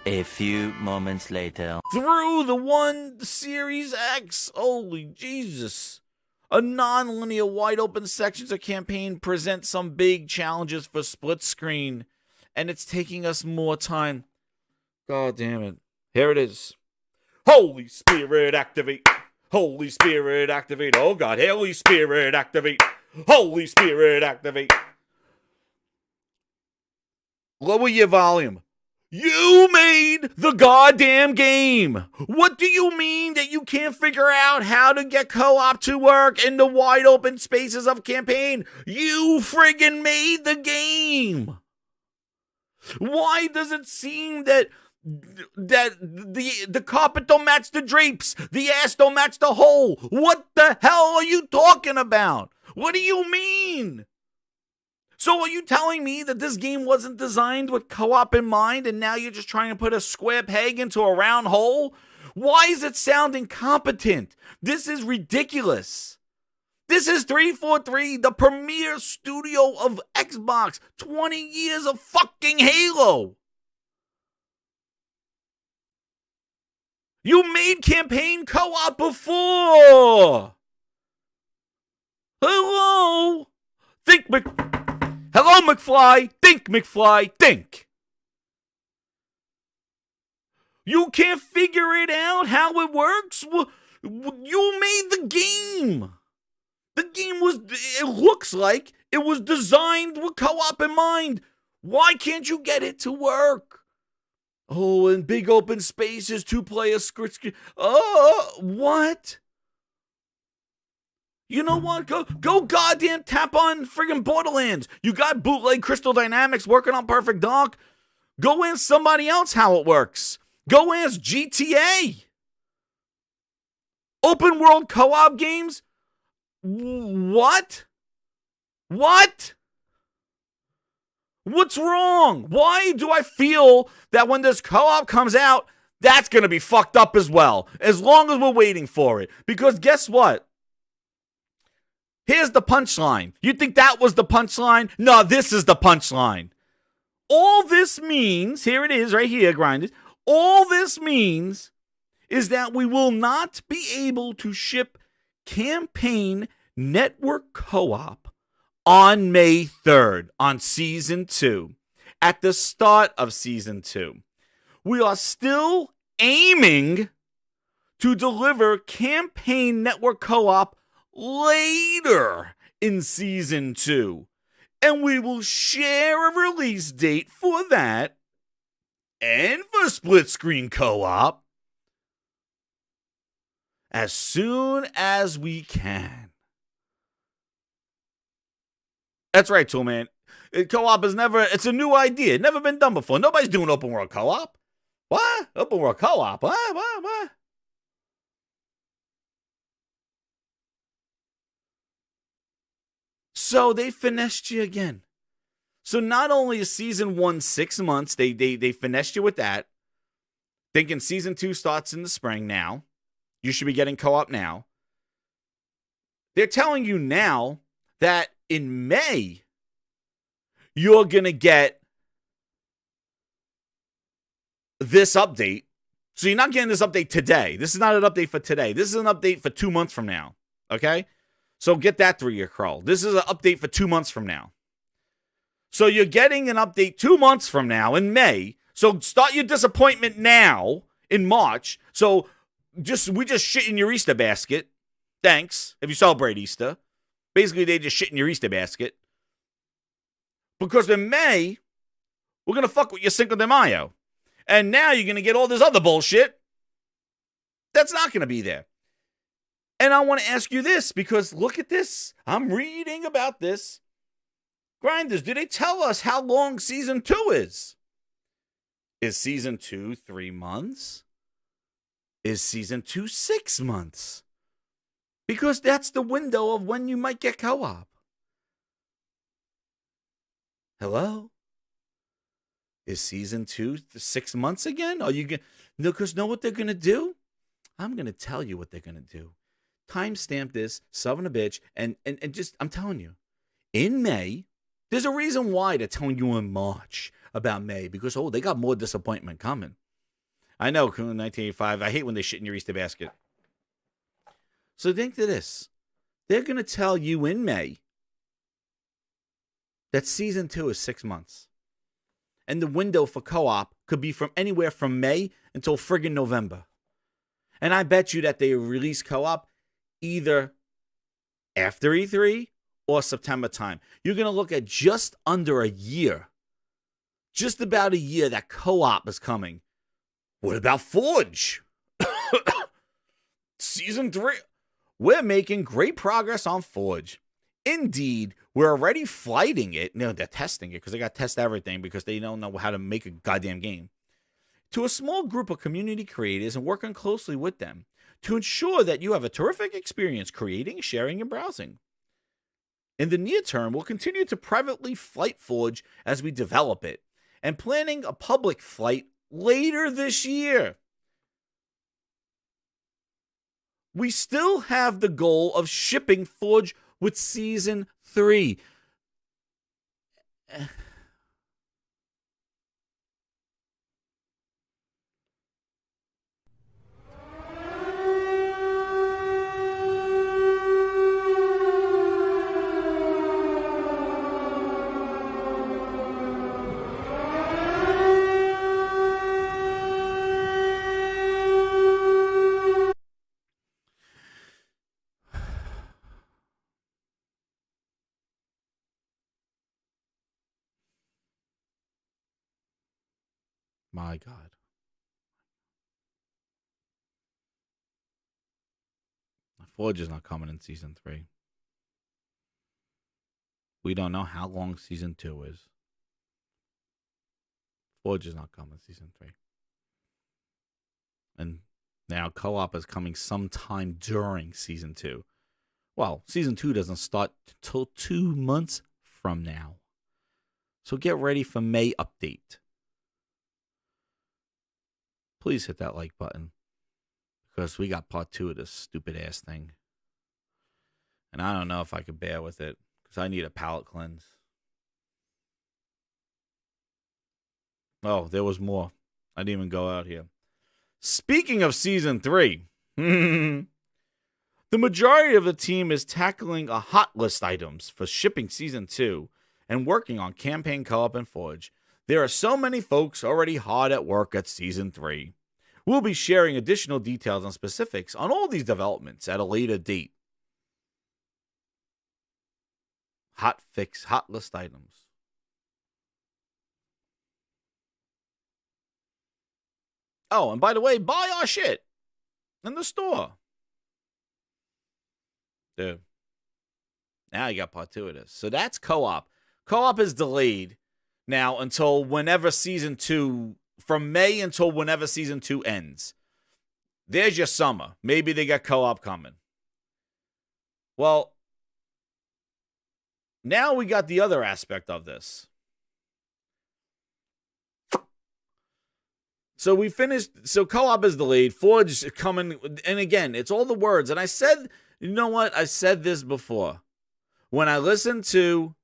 A few moments later. Through the One Series X. Holy Jesus. A non-linear wide open sections of campaign present some big challenges for split screen. And it's taking us more time. God damn it. Here it is. Holy Spirit activate. Holy Spirit activate. Oh God. Holy Spirit activate. Holy Spirit activate. Lower your volume. You made the goddamn game. What do you mean that you can't figure out how to get co-op to work in the wide open spaces of campaign? You friggin' made the game. Why does it seem that the carpet don't match the drapes, the ass don't match the hole? What the hell are you talking about? What do you mean? So are you telling me that this game wasn't designed with co-op in mind and now you're just trying to put a square peg into a round hole? Why is it sound incompetent? This is ridiculous. This is 343, the premier studio of Xbox. 20 years of fucking Halo. You made campaign co-op before. Hello? Hello, McFly. Think, McFly. Think. You can't figure it out how it works? You made the game. The game it looks like it was designed with co-op in mind. Why can't you get it to work? Oh, in big open spaces, 2-player screen. Oh, what? You know what? Go goddamn tap on friggin' Borderlands. You got bootleg Crystal Dynamics working on Perfect Dark. Go ask somebody else how it works. Go ask GTA. Open world co-op games? What? What? What's wrong? Why do I feel that when this co-op comes out, that's going to be fucked up as well, as long as we're waiting for it? Because guess what? Here's the punchline. You think that was the punchline? No, this is the punchline. All this means, here it is right here, Grinders. All this means is that we will not be able to ship campaign network co-op on May 3rd on season 2, at the start of season 2. We are still aiming to deliver Campaign Network Co-op later in season 2. And we will share a release date for that and for split screen co-op as soon as we can. That's right, Toolman. Co-op is it's a new idea. Never been done before. Nobody's doing open world co-op. What? Open world co-op? What? So they finessed you again. So not only is season 1 6 months, they finessed you with that, thinking season 2 starts in the spring now. You should be getting co-op now. They're telling you now that in May, you're going to get this update. So you're not getting this update today. This is not an update for today. This is an update for 2 months from now. Okay? So get that through your crawl. This is an update for 2 months from now. So you're getting an update 2 months from now in May. So start your disappointment now in March. So we just shit in your Easter basket. Thanks. If you celebrate Easter. Basically, they just shit in your Easter basket. Because in May, we're going to fuck with your Cinco de Mayo. And now you're going to get all this other bullshit that's not going to be there. And I want to ask you this, because look at this. I'm reading about this. Grinders, do they tell us how long season 2 is? Is season 2 3 months? Is season 2 6 months? Because that's the window of when you might get co-op. Hello? Is season 2 6 months again? Are you going to... No, because know what they're going to do? I'm going to tell you what they're going to do. Timestamp this, son of a bitch, and just, I'm telling you, in May, there's a reason why they're telling you in March about May, because, they got more disappointment coming. I know, 1985, I hate when they shit in your Easter basket. So think to this. They're going to tell you in May that season 2 is 6 months. And the window for co-op could be from anywhere from May until friggin' November. And I bet you that they release co-op either after E3 or September time. You're going to look at just under a year. Just about a year that co-op is coming. What about Forge? Season 3. We're making great progress on Forge. Indeed, we're already flighting it. No, they're testing it because they got to test everything because they don't know how to make a goddamn game. To a small group of community creators and working closely with them to ensure that you have a terrific experience creating, sharing, and browsing. In the near term, we'll continue to privately flight Forge as we develop it, and planning a public flight later this year. We still have the goal of shipping Forge with Season 3. My God. Forge is not coming in Season 3. We don't know how long Season 2 is. Forge is not coming Season 3. And now co-op is coming sometime during Season 2. Well, Season 2 doesn't start till 2 months from now. So get ready for May update. Please hit that like button. Because we got part 2 of this stupid ass thing. And I don't know if I could bear with it. Because I need a palate cleanse. Oh, there was more. I didn't even go out here. Speaking of Season 3. The The majority of the team is tackling a hot list items for shipping Season 2 and working on campaign co-op and Forge. There are so many folks already hard at work at Season 3. We'll be sharing additional details and specifics on all these developments at a later date. Hot list items. Oh, and by the way, buy our shit in the store. Dude. Now you got part 2 of this. So that's co-op. Co-op is delayed now until whenever Season 2, from May until whenever Season 2 ends. There's your summer. Maybe they got co-op coming. Well, now we got the other aspect of this. So we finished. So co-op is delayed. Forge is coming. And again, it's all the words. And I said, you know what? I said this before. When I listened to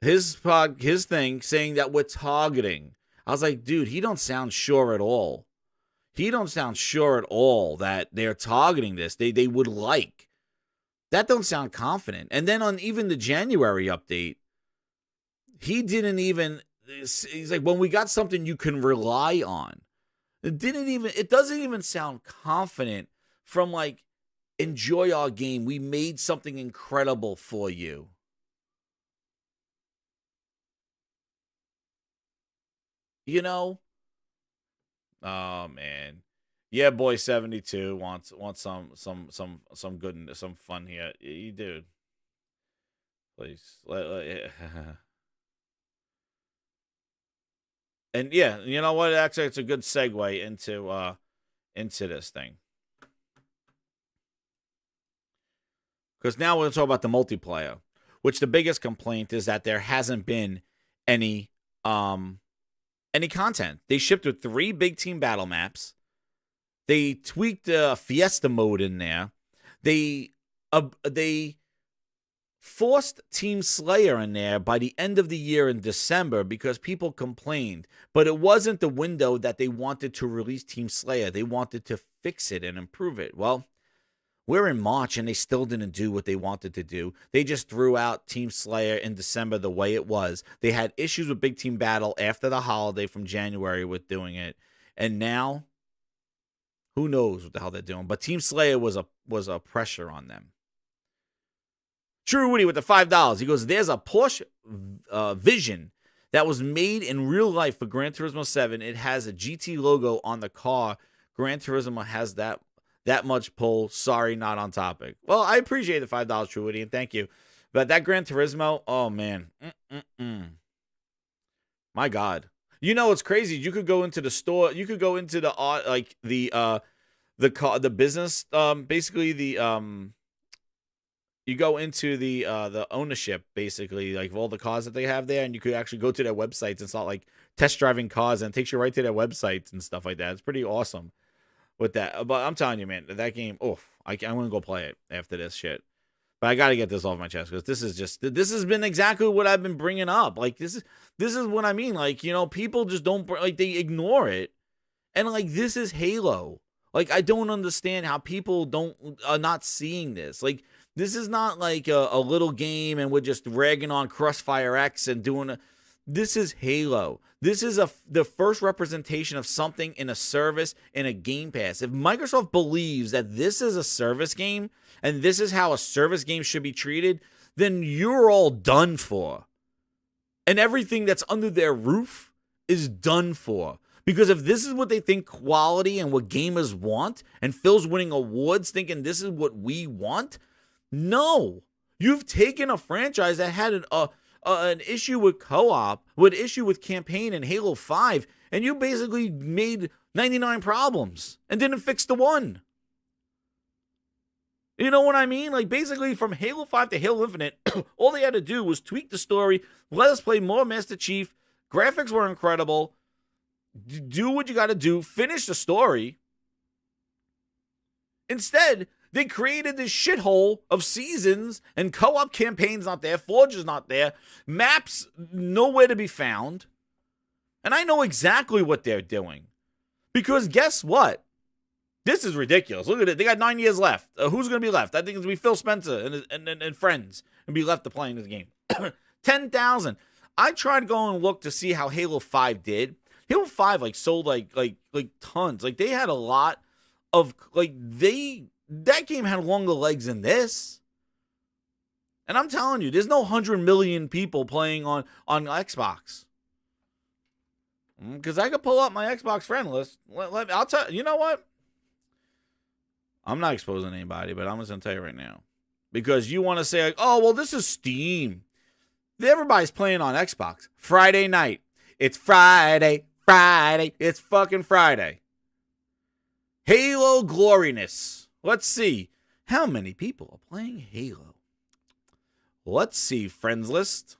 his thing saying that we're targeting, I was like, dude, he don't sound sure at all. He don't sound sure at all that they're targeting this. They would like. That don't sound confident. And then on even the January update, he didn't even, he's like, when we got something you can rely on. It doesn't even sound confident from like, enjoy our game. We made something incredible for you. You know? Oh man. Yeah, boy 72 wants some good, some fun here. You dude. Please. And yeah, you know what? Actually, it's a good segue into this thing. Because now we're going to talk about the multiplayer, which the biggest complaint is that there hasn't been any content. They shipped with 3 big team battle maps. They tweaked the Fiesta mode in there. They forced Team Slayer in there by the end of the year in December because people complained. But it wasn't the window that they wanted to release Team Slayer. They wanted to fix it and improve it. Well, we're in March and they still didn't do what they wanted to do. They just threw out Team Slayer in December the way it was. They had issues with Big Team Battle after the holiday from January with doing it. And now, who knows what the hell they're doing. But Team Slayer was a pressure on them. True Woody with the $5. He goes, there's a Porsche Vision that was made in real life for Gran Turismo 7. It has a GT logo on the car. Gran Turismo has that much pull. Sorry, not on topic. Well, I appreciate the $5, True Woody, and thank you. But that Gran Turismo, oh man. My God. You know what's crazy? You could go into the store, you could go into the business, basically you go into the ownership, basically, like of all the cars that they have there, and you could actually go to their websites and start like test driving cars, and it takes you right to their websites and stuff like that. It's pretty awesome with that. But I'm telling you, man, that game, I'm gonna go play it after this shit. But I gotta get this off my chest because this has been exactly what I've been bringing up. Like this is what I mean. Like, you know, people just don't like, they ignore it, and like this is Halo. Like I don't understand how people are not seeing this. Like. This is not like a little game and we're just ragging on Crossfire X and doing this is Halo. This is the first representation of something in a service in a Game Pass. If Microsoft believes that this is a service game and this is how a service game should be treated, then you're all done for. And everything that's under their roof is done for. Because if this is what they think quality and what gamers want, and Phil's winning awards thinking this is what we want, no, you've taken a franchise that had an issue with co-op, with issue with campaign in Halo 5, and you basically made 99 problems and didn't fix the one. You know what I mean? Like basically from Halo 5 to Halo Infinite, all they had to do was tweak the story, let us play more Master Chief, graphics were incredible, do what you got to do, finish the story. Instead, they created this shithole of seasons and co-op campaigns not there, Forge is not there, maps nowhere to be found. And I know exactly what they're doing. Because guess what? This is ridiculous. Look at it. They got 9 years left. Who's going to be left? I think it's going to be Phil Spencer and friends and be left to play in this game. 10,000. I tried to go and look to see how Halo 5 did. Halo 5 like sold like tons. Like they had a lot of that game had longer legs than this. And I'm telling you, there's no 100 million people playing on Xbox. Because I could pull up my Xbox friend list. I'll tell you know what? I'm not exposing anybody, but I'm just going to tell you right now. Because you want to say, like, oh, well, this is Steam. Everybody's playing on Xbox. Friday night. It's Friday. It's fucking Friday. Halo Gloriness. Let's see. How many people are playing Halo? Let's see, friends list.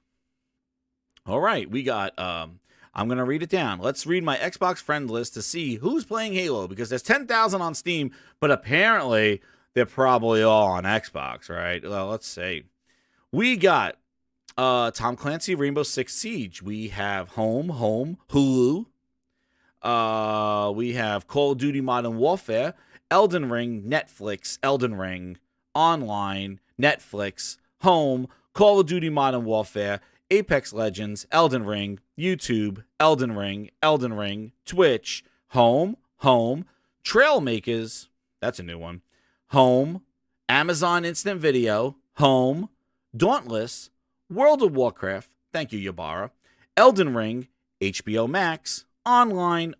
All right, we got, I'm going to read it down. Let's read my Xbox friend list to see who's playing Halo, because there's 10,000 on Steam, but apparently they're probably all on Xbox, right? Well, let's see. We got Tom Clancy, Rainbow Six Siege. We have Home, Hulu. We have Call of Duty Modern Warfare, Elden Ring, Netflix, Elden Ring, Online, Netflix, Home, Call of Duty Modern Warfare, Apex Legends, Elden Ring, YouTube, Elden Ring, Twitch, Home, Trailmakers, that's a new one, Home, Amazon Instant Video, Home, Dauntless, World of Warcraft, thank you, Yabara, Elden Ring, HBO Max, Online,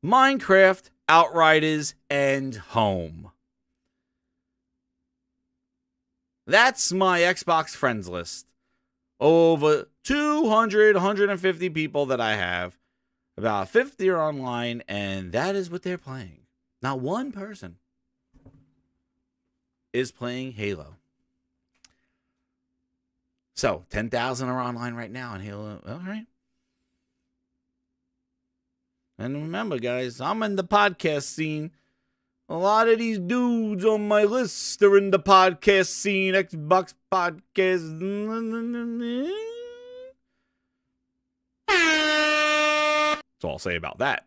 Minecraft, Outriders, and Home. That's my Xbox friends list. Over 200, 150 people that I have. About 50 are online, and that is what they're playing. Not one person is playing Halo. So, 10,000 are online right now on Halo. All right. And remember, guys, I'm in the podcast scene. A lot of these dudes on my list are in the podcast scene. Xbox podcast. That's all I'll say about that.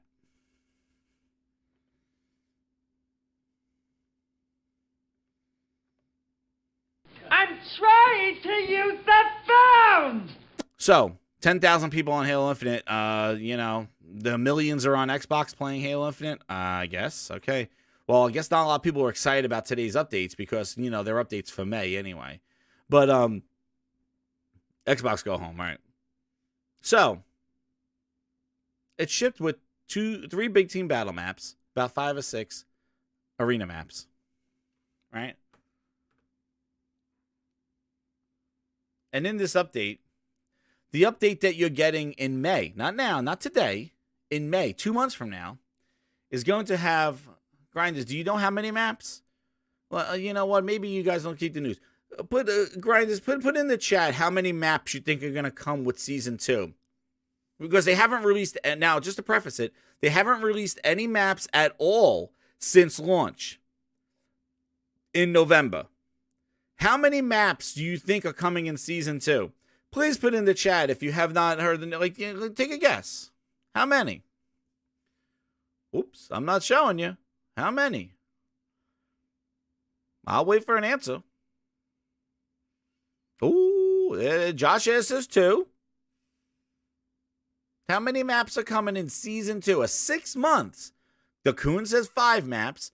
I'm trying to use the phone! So, 10,000 people on Halo Infinite. The millions are on Xbox playing Halo Infinite. I guess. Okay. Well, I guess not a lot of people are excited about today's updates because, they're updates for May anyway. But, Xbox go home, right? So, it's shipped with 3 big team battle maps, about 5 or 6 arena maps, right? And in this update, the update that you're getting in May, not now, not today, in May, 2 months from now, is going to have, Grinders, do you know how many maps? Well, you know what? Maybe you guys don't keep the news. Grinders, put in the chat how many maps you think are going to come with Season 2. Because they haven't released, now just to preface it, they haven't released any maps at all since launch in November. How many maps do you think are coming in Season 2? Please put in the chat if you have not heard the, take a guess. How many? Oops, I'm not showing you. How many? I'll wait for an answer. Ooh, Josh says 2. How many maps are coming in Season 2? 6 months. The Coon says 5 maps.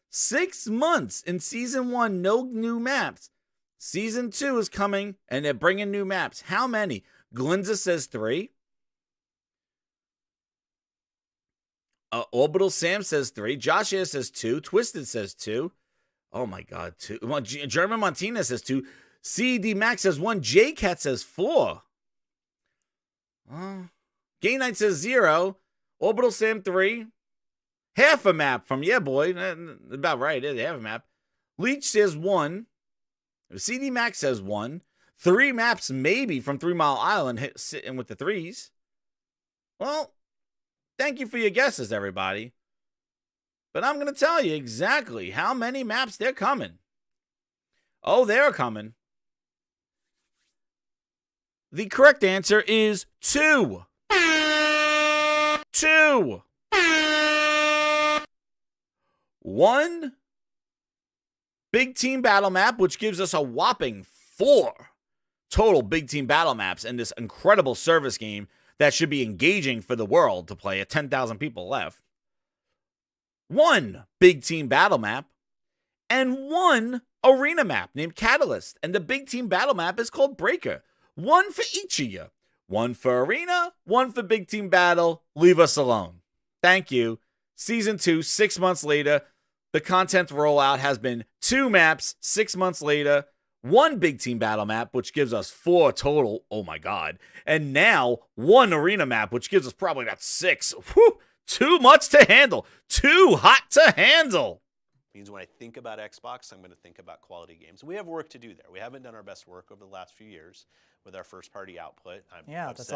6 months in Season 1, no new maps. Season 2 is coming, and they're bringing new maps. How many? Glinza says 3. Orbital Sam says 3. Josh here says 2. Twisted says 2. Oh, my God, 2. Well, German Martinez says 2. CD Max says 1. J-Cat says 4. Gay Knight says 0. Orbital Sam 3. Half a map from Yeah Boy. About right. Half a map. Leech says 1. CD Max says 1. 3 maps maybe from 3 Mile Island sitting with the 3s. Well, thank you for your guesses, everybody. But I'm going to tell you exactly how many maps they're coming. Oh, they're coming. The correct answer is 2. 2. 1 big team battle map, which gives us a whopping 4 total big team battle maps in this incredible service game that should be engaging for the world to play at 10,000 people left. 1 big team battle map and 1 arena map named Catalyst. And the big team battle map is called Breaker. 1 for each of you. 1 for arena, 1 for big team battle. Leave us alone. Thank you. Season 2, 6 months later. The content rollout has been 2 maps, 6 months later. 1 big team battle map, which gives us 4 total. Oh my God. And now 1 arena map, which gives us probably about 6. Whew, too much to handle. Too hot to handle. Means when I think about Xbox, I'm going to think about quality games. We have work to do there. We haven't done our best work over the last few years with our first-party output. That's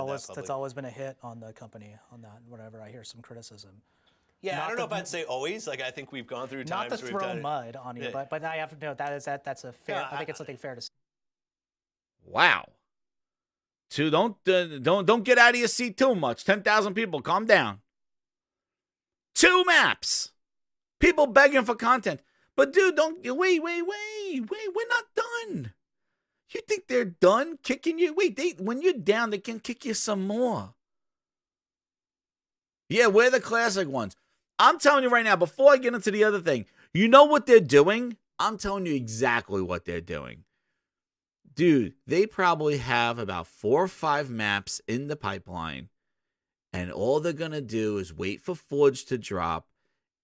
always been a hit on the company on that. Whenever I hear some criticism. Yeah, I don't know if I'd say always. Like I think we've gone through times. Not to throw mud on you, but I have to know that's a fair. I think it's something fair to say. Wow. Don't get out of your seat too much. 10,000 people, calm down. 2 maps. People begging for content. But dude, wait. We're not done. You think they're done kicking you? Wait, when you're down, they can kick you some more. Yeah, we're the classic ones. I'm telling you right now, before I get into the other thing, you know what they're doing? I'm telling you exactly what they're doing. Dude, they probably have about 4 or 5 maps in the pipeline, and all they're going to do is wait for Forge to drop,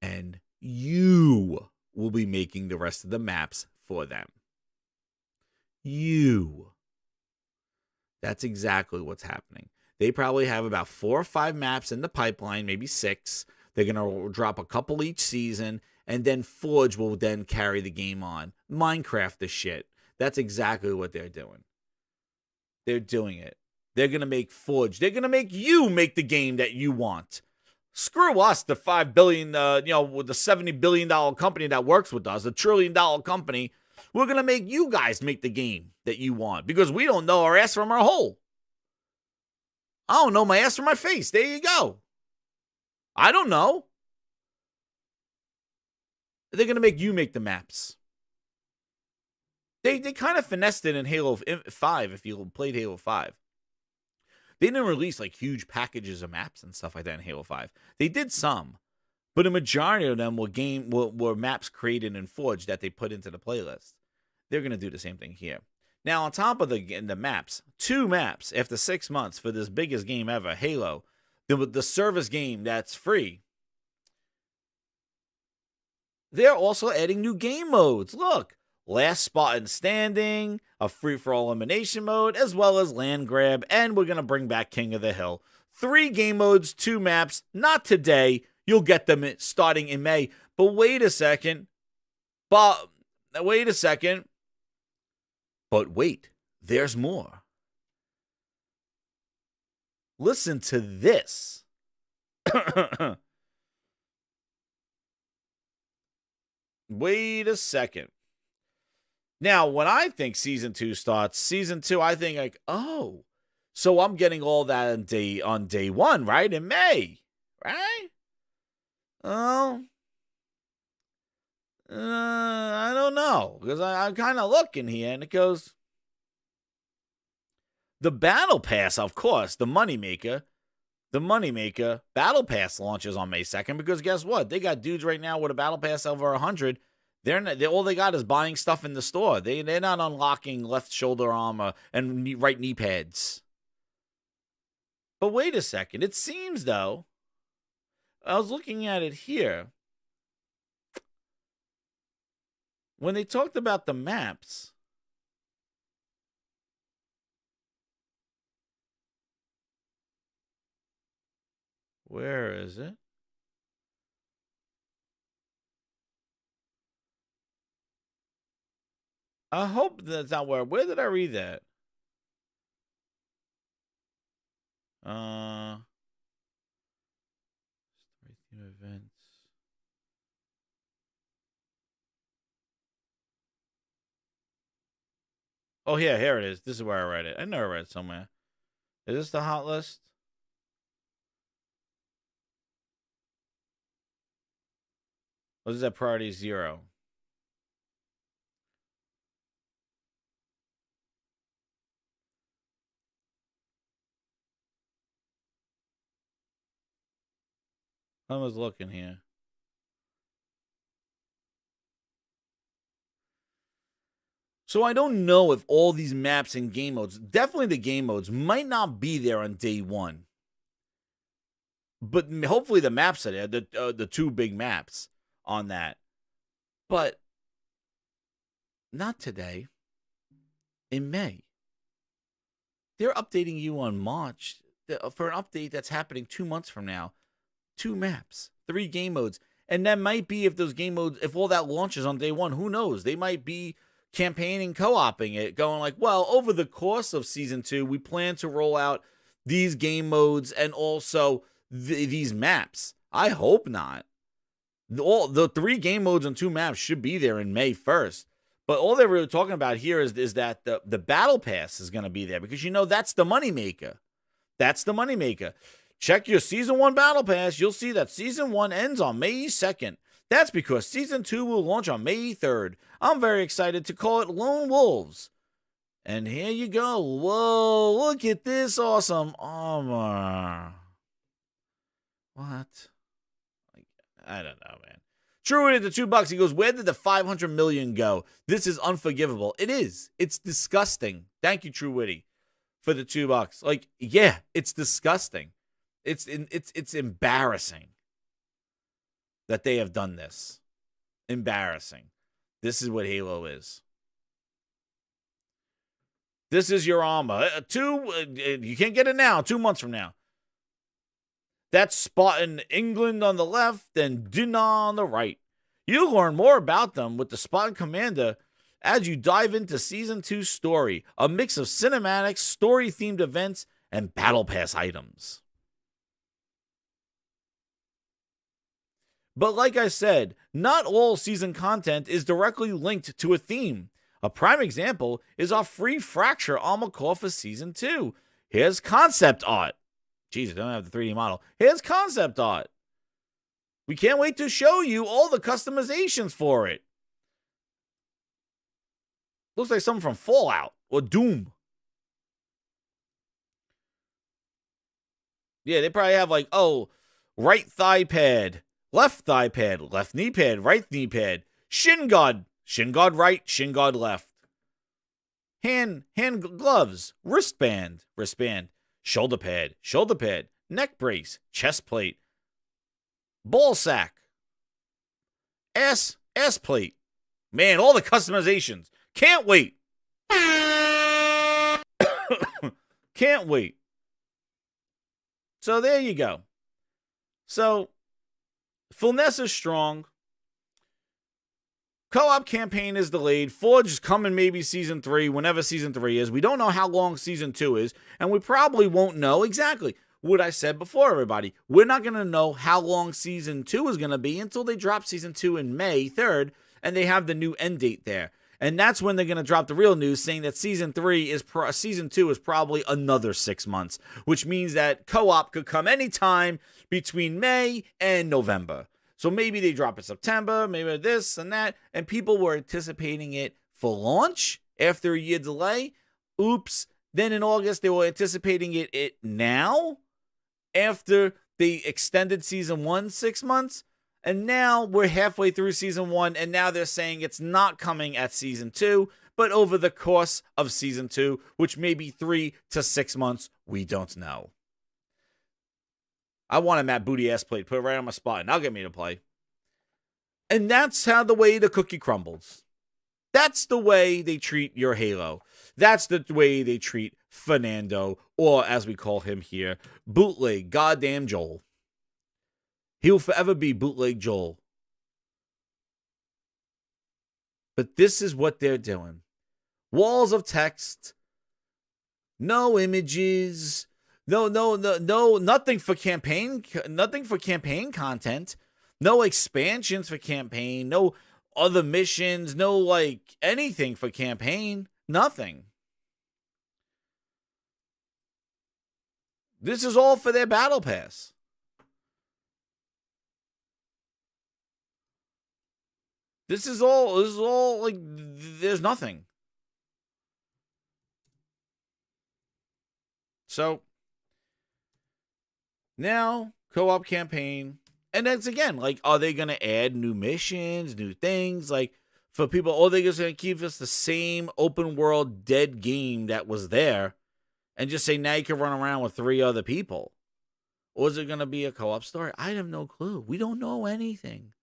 and you will be making the rest of the maps for them. You. That's exactly what's happening. They probably have about 4 or 5 maps in the pipeline, maybe 6. They're going to drop a couple each season, and then Forge will then carry the game on. Minecraft the shit. That's exactly what they're doing. They're doing it. They're going to make Forge. They're going to make you make the game that you want. Screw us, the $5 billion, with the $70 billion company that works with us, a $1 trillion company. We're going to make you guys make the game that you want because we don't know our ass from our hole. I don't know my ass from my face. There you go. I don't know. They're going to make you make the maps. They kind of finessed it in Halo 5 if you played Halo 5. They didn't release like huge packages of maps and stuff like that in Halo 5. They did some, but a majority of them were maps created in Forge that they put into the playlist. They're going to do the same thing here. Now, on top of the maps, 2 maps after 6 months for this biggest game ever, Halo, the service game that's free. They're also adding new game modes. Look, last spot in standing, a free-for-all elimination mode, as well as land grab, and we're going to bring back King of the Hill. 3 game modes, 2 maps, not today. You'll get them starting in May. But wait a second. But wait, there's more. Listen to this. Wait a second. Now, when I think Season 2 starts, Season 2, I think like, oh, so I'm getting all that on day 1, right? In May, right? Oh, I don't know, because I'm kind of looking here, and it goes, the Battle Pass, of course, the moneymaker, Battle Pass launches on May 2nd, because guess what? They got dudes right now with a Battle Pass over 100. All they got is buying stuff in the store. They're not unlocking left shoulder armor and right knee pads. But wait a second. It seems, though, I was looking at it here. When they talked about the maps, where is it? I hope that's not where did I read that? Events. Oh, yeah, here it is. This is where I read it. I know I read it somewhere. Is this the hot list? What is that priority 0? I was looking here. So I don't know if all these maps and game modes, definitely the game modes, might not be there on day one. But hopefully the maps are there, the 2 big maps on that. But not today. In May. They're updating you on March for an update that's happening 2 months from now. 2 maps, 3 game modes. And that might be if those game modes, if all that launches on day one, who knows? They might be campaigning, co-oping it, going like, well, over the course of season 2, we plan to roll out these game modes and also these maps. I hope not. All the 3 game modes and 2 maps should be there in May 1st. But all they're really talking about here is that the battle pass is going to be there because, that's the moneymaker. That's the moneymaker. Check your season 1 battle pass. You'll see that season 1 ends on May 2nd. That's because season 2 will launch on May 3rd. I'm very excited to call it Lone Wolves. And here you go. Whoa, look at this awesome armor. What? I don't know, man. True at the $2. He goes, where did the 500 million go? This is unforgivable. It is. It's disgusting. Thank you, True Witty, for the $2. Like, yeah, it's disgusting. It's embarrassing that they have done this. Embarrassing. This is what Halo is. This is your armor. You can't get it now. 2 months from now. That's Spartan England on the left and Dinah on the right. You'll learn more about them with the Spartan Commander as you dive into Season 2 story, a mix of cinematics, story-themed events, and Battle Pass items. But like I said, not all season content is directly linked to a theme. A prime example is our free Fracture armor core for Season 2. Here's concept art. Jesus, I don't have the 3D model. Here's concept art. We can't wait to show you all the customizations for it. Looks like something from Fallout or Doom. Yeah, they probably have like, right thigh pad, left thigh pad, left knee pad, right knee pad, shin guard right, shin guard left. Hand gloves, wristband, shoulder pad, neck brace, chest plate, ball sack, ass plate. Man, all the customizations. Can't wait. Can't wait. So there you go. So, Fullness is strong. Co-op campaign is delayed. Forge is coming maybe Season 3, whenever Season 3 is. We don't know how long Season 2 is, and we probably won't know exactly what I said before, everybody. We're not going to know how long Season 2 is going to be until they drop Season 2 in May 3rd, and they have the new end date there. And that's when they're going to drop the real news, saying that Season 2 is probably another 6 months, which means that co-op could come anytime between May and November. So maybe they drop in September, maybe this and that, and people were anticipating it for launch after a year delay. Oops. Then in August, they were anticipating it now after they extended Season 1 6 months. And now we're halfway through Season 1, and now they're saying it's not coming at Season 2, but over the course of Season 2, which may be 3 to 6 months. We don't know. I want a Matt Booty ass plate. Put it right on my spot, and I'll get me to play. And that's how the way the cookie crumbles. That's the way they treat your Halo. That's the way they treat Fernando, or as we call him here, Bootleg Goddamn Joel. He'll forever be Bootleg Joel. But this is what they're doing. Walls of text. No images. No, nothing for campaign content. No expansions for campaign. No other missions. No, anything for campaign. Nothing. This is all for their battle pass. This is all like, there's nothing. So now co-op campaign, and that's again, like, are they going to add new missions, new things? Like, for people, are they just going to keep us the same open world dead game that was there and just say now you can run around with 3 other people? Or is it going to be a co-op story? I have no clue. We don't know anything.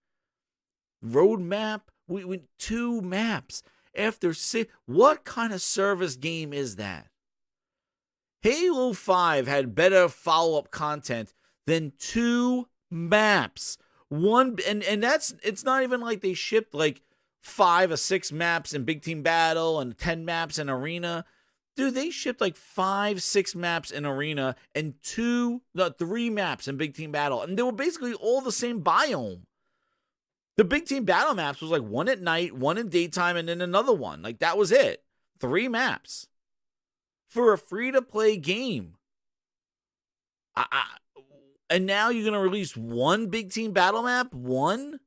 Roadmap, we 2 maps after 6. What kind of service game is that? Halo 5 had better follow-up content than 2 maps. One, and that's, it's not even like they shipped like 5 or 6 maps in Big Team Battle and 10 maps in Arena. Dude, they shipped like 5, 6 maps in Arena and 3 maps in Big Team Battle. And they were basically all the same biome. The Big Team Battle maps was like 1 at night, 1 in daytime, and then another one. Like, that was it. 3 maps. For a free-to-play game. And now you're going to release 1 Big Team Battle map? 1?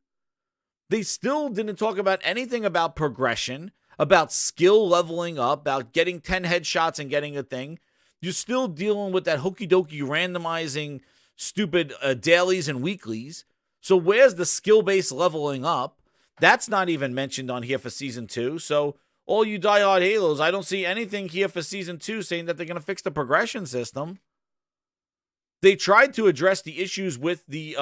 They still didn't talk about anything about progression, about skill leveling up, about getting 10 headshots and getting a thing. You're still dealing with that hokey-dokey randomizing stupid dailies and weeklies. So where's the skill-based leveling up? That's not even mentioned on here for Season 2. So all you diehard Halos, I don't see anything here for Season 2 saying that they're going to fix the progression system. They tried to address the issues with the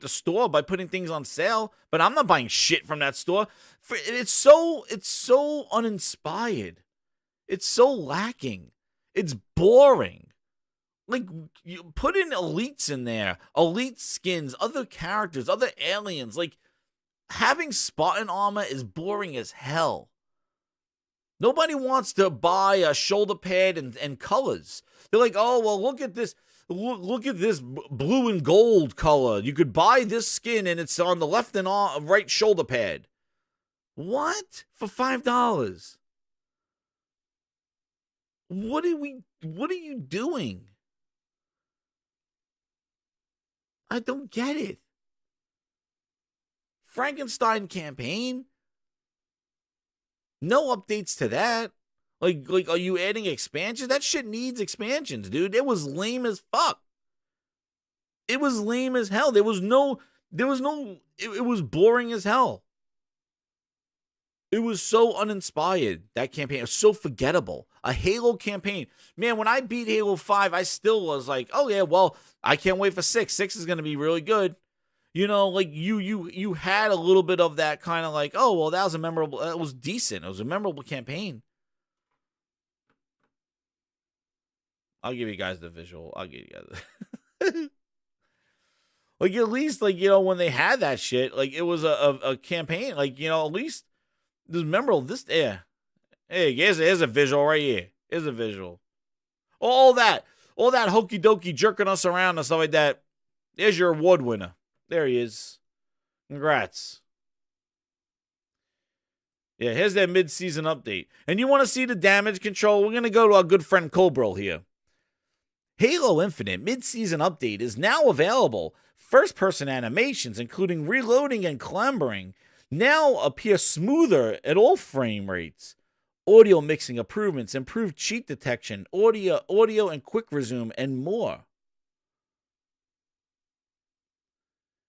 store by putting things on sale, but I'm not buying shit from that store. It's so uninspired. It's so lacking. It's boring. Like, you put in elites in there, elite skins, other characters, other aliens. Like, having Spartan armor is boring as hell. Nobody wants to buy a shoulder pad and colors. They're like, oh, well, look at this. Look at this blue and gold color. You could buy this skin and it's on the left and right shoulder pad. What? For $5? What are you doing? I don't get it. Frankenstein campaign? No updates to that. Like, are you adding expansions? That shit needs expansions, dude. It was lame as fuck. It was lame as hell. It was boring as hell. It was so uninspired, that campaign. It was so forgettable. A Halo campaign. Man, when I beat Halo 5, I still was like, oh yeah, well, I can't wait for 6. 6 is going to be really good. You know, like, you had a little bit of that kind of like, oh, well, that was decent. It was a memorable campaign. I'll give you guys the visual. I'll give you guys like, at least, like, you know, when they had that shit, like, it was a campaign. Like, you know, at least it was memorable. This, yeah. Hey, here's a visual right here. Here's a visual. All that hokey dokey jerking us around and stuff like that. There's your award winner. There he is. Congrats. Yeah, here's that mid-season update. And you want to see the damage control? We're going to go to our good friend Cobril here. Halo Infinite mid-season update is now available. First-person animations, including reloading and clambering, now appear smoother at all frame rates. Audio mixing improvements, improved cheat detection, audio and quick resume, and more.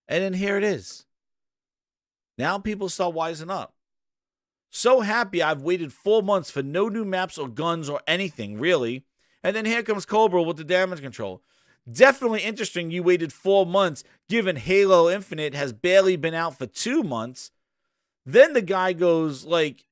And then here it is. Now people start wising up. So happy I've waited 4 months for no new maps or guns or anything, really. And then here comes Cobra with the damage control. Definitely interesting you waited 4 months, given Halo Infinite has barely been out for 2 months. Then the guy goes like,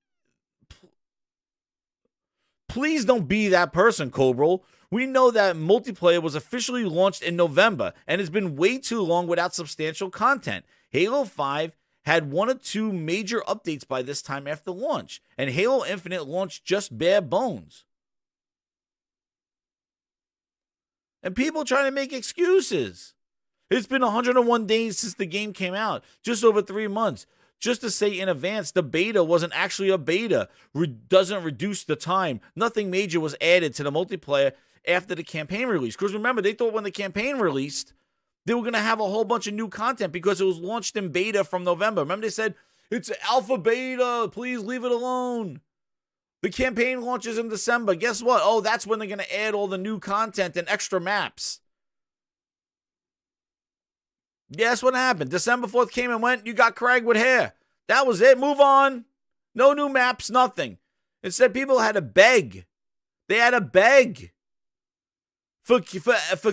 please don't be that person, Cobra. We know that multiplayer was officially launched in November, and it's been way too long without substantial content. Halo 5 had 1 or 2 major updates by this time after launch, and Halo Infinite launched just bare bones. And people trying to make excuses. It's been 101 days since the game came out, just over 3 months. Just to say in advance, the beta wasn't actually a beta. Doesn't reduce the time. Nothing major was added to the multiplayer after the campaign release. Because remember, they thought when the campaign released, They were going to have a whole bunch of new content because it was launched in beta from November. Remember they said, it's alpha beta, please leave it alone. The campaign launches in December. Guess what? Oh, that's when they're going to add all the new content and extra maps. Guess what happened? December 4th came and went. You got Craig with hair. That was it. Move on. No new maps, nothing. Instead, people had to beg. They had to beg for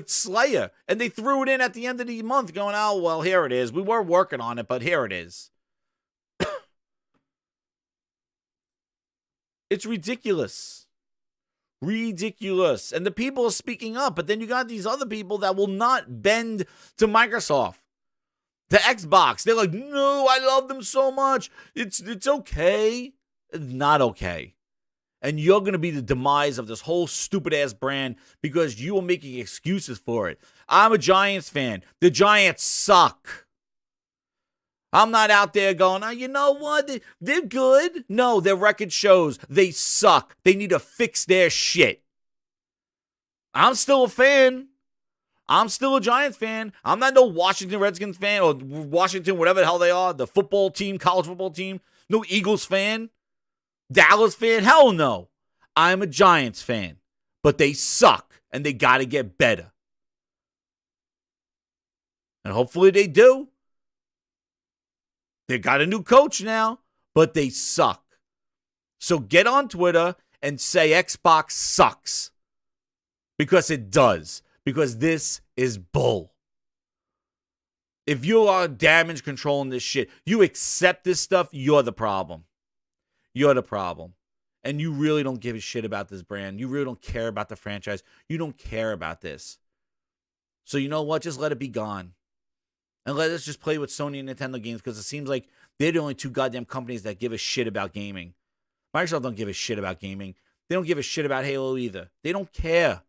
Slayer. And they threw it in at the end of the month going, oh, well, here it is. We were working on it, but here it is. It's ridiculous. Ridiculous. And the people are speaking up, but then you got these other people that will not bend to Microsoft. The Xbox, they're like, no, I love them so much. It's okay. It's not okay. And you're going to be the demise of this whole stupid-ass brand because you are making excuses for it. I'm a Giants fan. The Giants suck. I'm not out there going, oh, you know what? They're good. No, their record shows they suck. They need to fix their shit. I'm still a fan. I'm still a Giants fan. I'm not no Washington Redskins fan or Washington, whatever the hell they are, the football team, college football team. No Eagles fan. Dallas fan. Hell no. I'm a Giants fan. But they suck, and they got to get better. And hopefully they do. They got a new coach now, but they suck. So get on Twitter and say Xbox sucks. Because it does. Because this is bull. If you are damage controlling this shit, you accept this stuff, you're the problem. You're the problem. And you really don't give a shit about this brand. You really don't care about the franchise. You don't care about this. So you know what? Just let it be gone. And let us just play with Sony and Nintendo games because it seems like they're the only two goddamn companies that give a shit about gaming. Microsoft don't give a shit about gaming. They don't give a shit about Halo either. They don't care.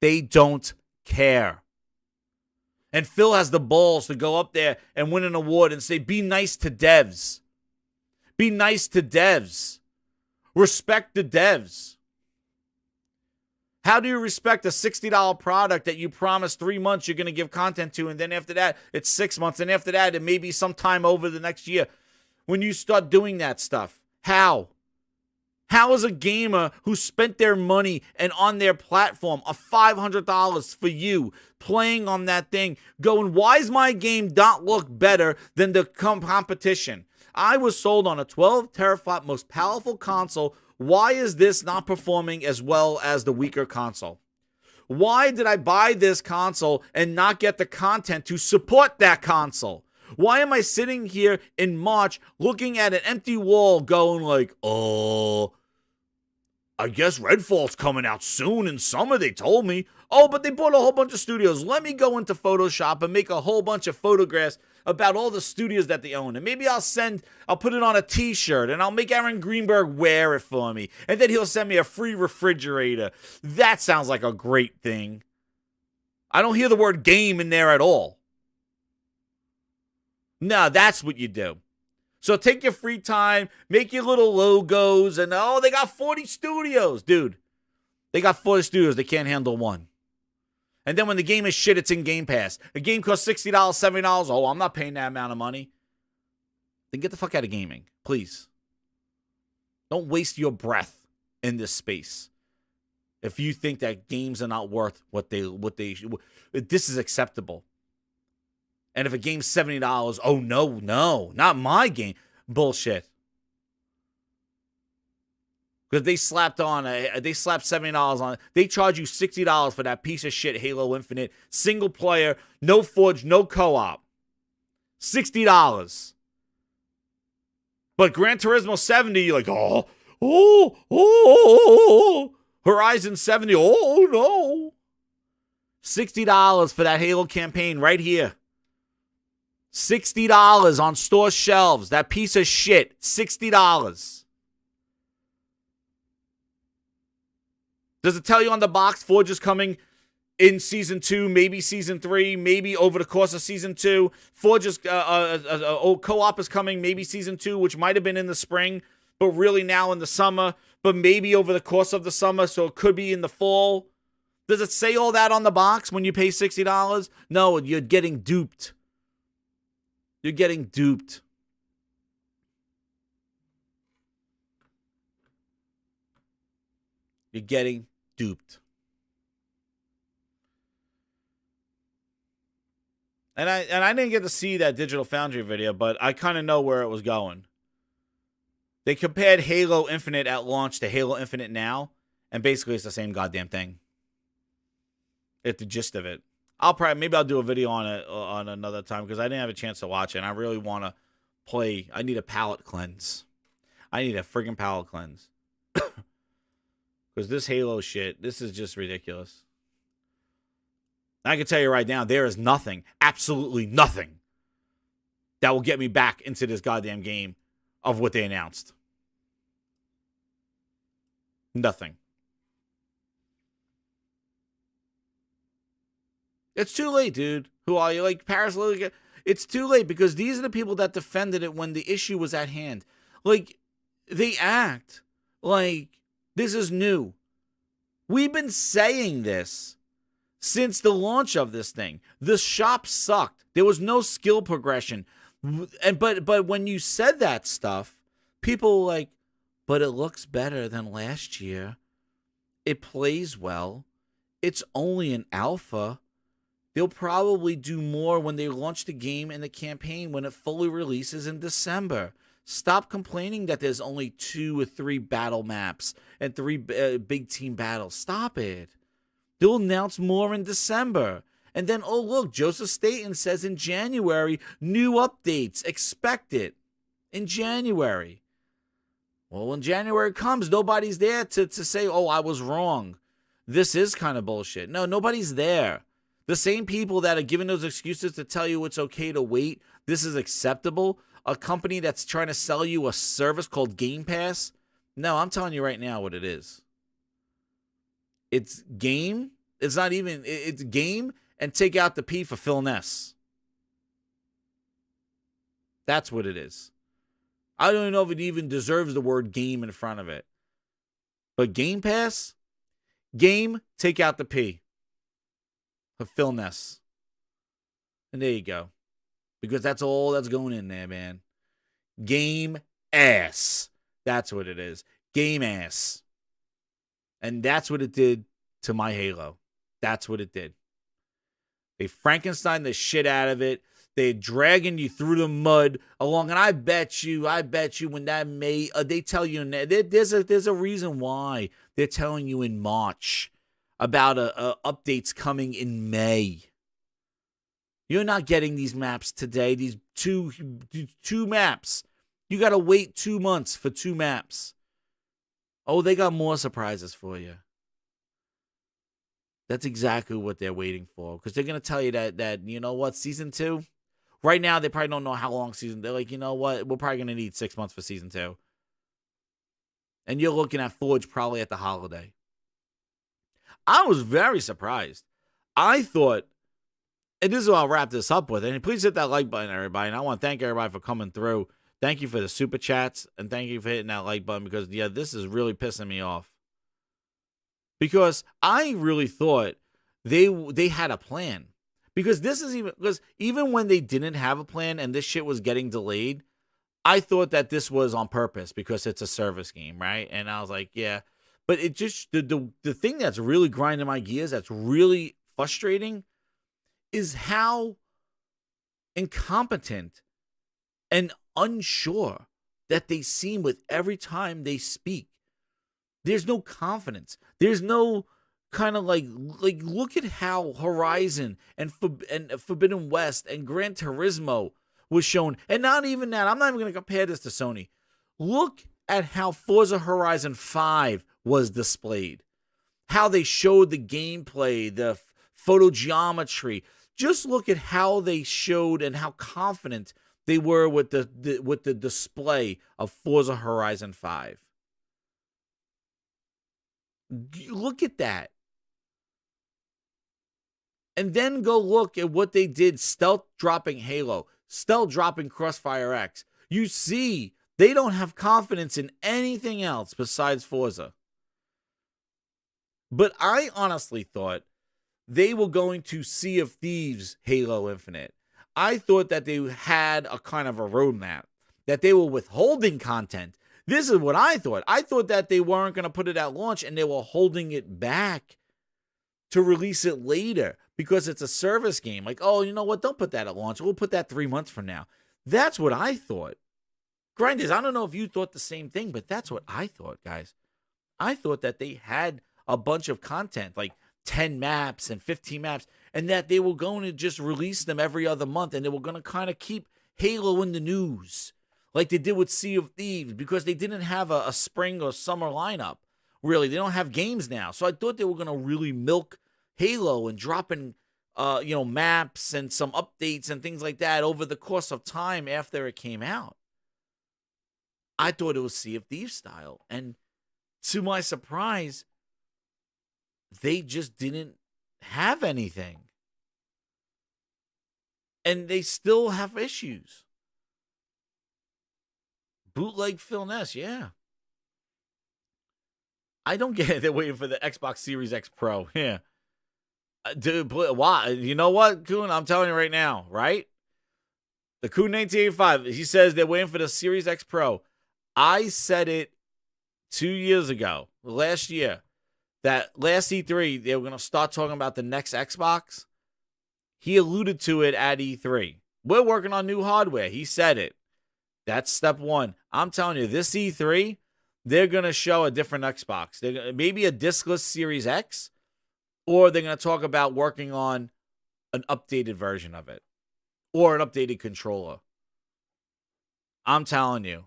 They don't care. And Phil has the balls to go up there and win an award and say, be nice to devs. Be nice to devs. Respect the devs. How do you respect a $60 product that you promised 3 months you're going to give content to, and then after that, it's 6 months, and after that, it may be sometime over the next year when you start doing that stuff? How? How is a gamer who spent their money and on their platform a $500 for you playing on that thing going, why is my game not look better than the competition? I was sold on a 12 teraflop most powerful console. Why is this not performing as well as the weaker console? Why did I buy this console and not get the content to support that console? Why am I sitting here in March looking at an empty wall going like, oh, I guess Redfall's coming out soon in summer, they told me. Oh, but they bought a whole bunch of studios. Let me go into Photoshop and make a whole bunch of photographs about all the studios that they own. And maybe I'll put it on a t-shirt and I'll make Aaron Greenberg wear it for me. And then he'll send me a free refrigerator. That sounds like a great thing. I don't hear the word game in there at all. No, that's what you do. So take your free time, make your little logos, and oh, they got 40 studios. Dude, they got 40 studios. They can't handle one. And then when the game is shit, it's in Game Pass. A game costs $60, $70. Oh, I'm not paying that amount of money. Then get the fuck out of gaming, please. Don't waste your breath in this space. If you think that games are not worth what they this is acceptable. And if a game's $70, oh no, not my game. Bullshit. Because they slapped $70 on it. They charge you $60 for that piece of shit Halo Infinite. Single player, no Forge, no co-op. $60. But Gran Turismo 70, you're like, oh. Horizon 70, oh no. $60 for that Halo campaign right here. $60 on store shelves. That piece of shit. $60. Does it tell you on the box Forge is coming in Season 2, maybe Season 3, maybe over the course of Season 2? Forge is, co-op is coming, maybe Season 2, which might have been in the spring, but really now in the summer, but maybe over the course of the summer, so it could be in the fall. Does it say all that on the box when you pay $60? No, you're getting duped. You're getting duped. You're getting duped. And I didn't get to see that Digital Foundry video, but I kind of know where it was going. They compared Halo Infinite at launch to Halo Infinite now, and basically it's the same goddamn thing. It's the gist of it. Maybe I'll do a video on it on another time because I didn't have a chance to watch it, and I really want to play. I need a palate cleanse. I need a friggin' palate cleanse. Because this Halo shit, this is just ridiculous. I can tell you right now, there is nothing, absolutely nothing, that will get me back into this goddamn game of what they announced. Nothing. It's too late, dude. Who are you? Like, Paris Lily? It's too late because these are the people that defended it when the issue was at hand. Like, they act like this is new. We've been saying this since the launch of this thing. The shop sucked. There was no skill progression. But when you said that stuff, people were like, but it looks better than last year. It plays well. It's only an alpha. They'll probably do more when they launch the game and the campaign when it fully releases in December. Stop complaining that there's only 2 or 3 battle maps and 3 big team battles. Stop it. They'll announce more in December. And then, oh, look, Joseph Staten says in January, new updates. Expect it in January. Well, when January comes, nobody's there to say, oh, I was wrong. This is kind of bullshit. No, nobody's there. The same people that are giving those excuses to tell you it's okay to wait, this is acceptable, a company that's trying to sell you a service called Game Pass, no, I'm telling you right now what it is. It's game. It's not even, it's game and take out the P for Phil Ness. That's what it is. I don't even know if it even deserves the word game in front of it. But Game Pass, game, take out the P for Phil Ness. And there you go. Because that's all that's going in there, man. Game ass. That's what it is. Game ass. And that's what it did to my Halo. That's what it did. They Frankenstein the shit out of it. They're dragging you through the mud along. And I bet you when that May, they tell you, there's a reason why they're telling you in March about updates coming in May. You're not getting these maps today. These two maps. You got to wait 2 months for 2 maps. Oh, they got more surprises for you. That's exactly what they're waiting for. Because they're going to tell you that, you know what, Season 2? Right now, they probably don't know how long season. They're like, you know what, we're probably going to need 6 months for Season 2. And you're looking at Forge probably at the holiday. I was very surprised. I thought, and this is what I'll wrap this up with. And please hit that like button, everybody. And I want to thank everybody for coming through. Thank you for the super chats. And thank you for hitting that like button. Because, yeah, this is really pissing me off. Because I really thought they had a plan. Because even when they didn't have a plan and this shit was getting delayed, I thought that this was on purpose because it's a service game, right? And I was like, yeah. But it just, the thing that's really grinding my gears, that's really frustrating, is how incompetent and unsure that they seem with every time they speak. There's no confidence. There's no kind of like look at how Horizon and Forbidden West and Gran Turismo was shown. And not even that. I'm not even going to compare this to Sony. Look at how Forza Horizon 5 was displayed. How they showed the gameplay, the photo geometry. Just look at how they showed and how confident they were with the display of Forza Horizon 5. Look at that. And then go look at what they did stealth dropping Halo, stealth dropping Crossfire X. You see, they don't have confidence in anything else besides Forza. But I honestly thought they were going to Sea of Thieves Halo Infinite. I thought that they had a kind of a roadmap, that they were withholding content. This is what I thought. I thought that they weren't going to put it at launch and they were holding it back to release it later because it's a service game. Like, oh, you know what? Don't put that at launch. We'll put that 3 months from now. That's what I thought. Grinders, I don't know if you thought the same thing, but that's what I thought, guys. I thought that they had a bunch of content, like 10 maps and 15 maps, and that they were going to just release them every other month, and they were going to kind of keep Halo in the news like they did with Sea of Thieves, because they didn't have a spring or summer lineup, really. They don't have games now. So I thought they were going to really milk Halo and drop in maps and some updates and things like that over the course of time after it came out. I thought it was Sea of Thieves style. And to my surprise, they just didn't have anything. And they still have issues. Bootleg Phil Ness, yeah. I don't get it. They're waiting for the Xbox Series X Pro. Yeah. Dude, why? You know what, Kuhn? I'm telling you right now, right? The Kuhn 1985, he says they're waiting for the Series X Pro. I said it 2 years ago, last year, that last E3, they were going to start talking about the next Xbox. He alluded to it at E3. We're working on new hardware. He said it. That's step one. I'm telling you, this E3, they're going to show a different Xbox. Maybe a discless Series X, or they're going to talk about working on an updated version of it, or an updated controller. I'm telling you.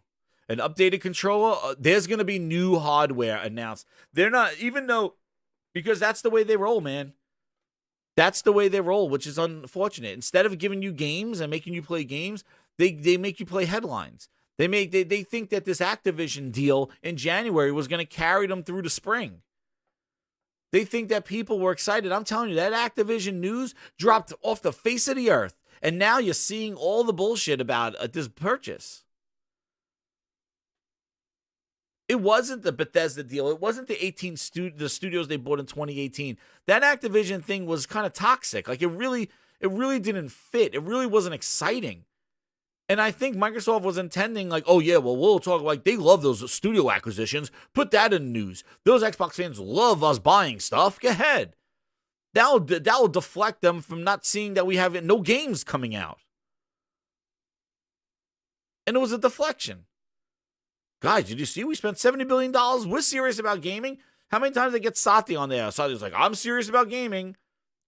An updated controller, there's going to be new hardware announced. They're not, because that's the way they roll, man. That's the way they roll, which is unfortunate. Instead of giving you games and making you play games, they make you play headlines. They think that this Activision deal in January was going to carry them through the spring. They think that people were excited. I'm telling you, that Activision news dropped off the face of the earth. And now you're seeing all the bullshit about this purchase. It wasn't the Bethesda deal. It wasn't the the studios they bought in 2018. That Activision thing was kind of toxic. Like it really didn't fit. It really wasn't exciting. And I think Microsoft was intending like, oh yeah, well, we'll talk like they love those studio acquisitions. Put that in the news. Those Xbox fans love us buying stuff. Go ahead. That'll deflect them from not seeing that we have no games coming out. And it was a deflection. Guys, did you see we spent $70 billion? We're serious about gaming. How many times they get Satya on there? Satya's like, I'm serious about gaming.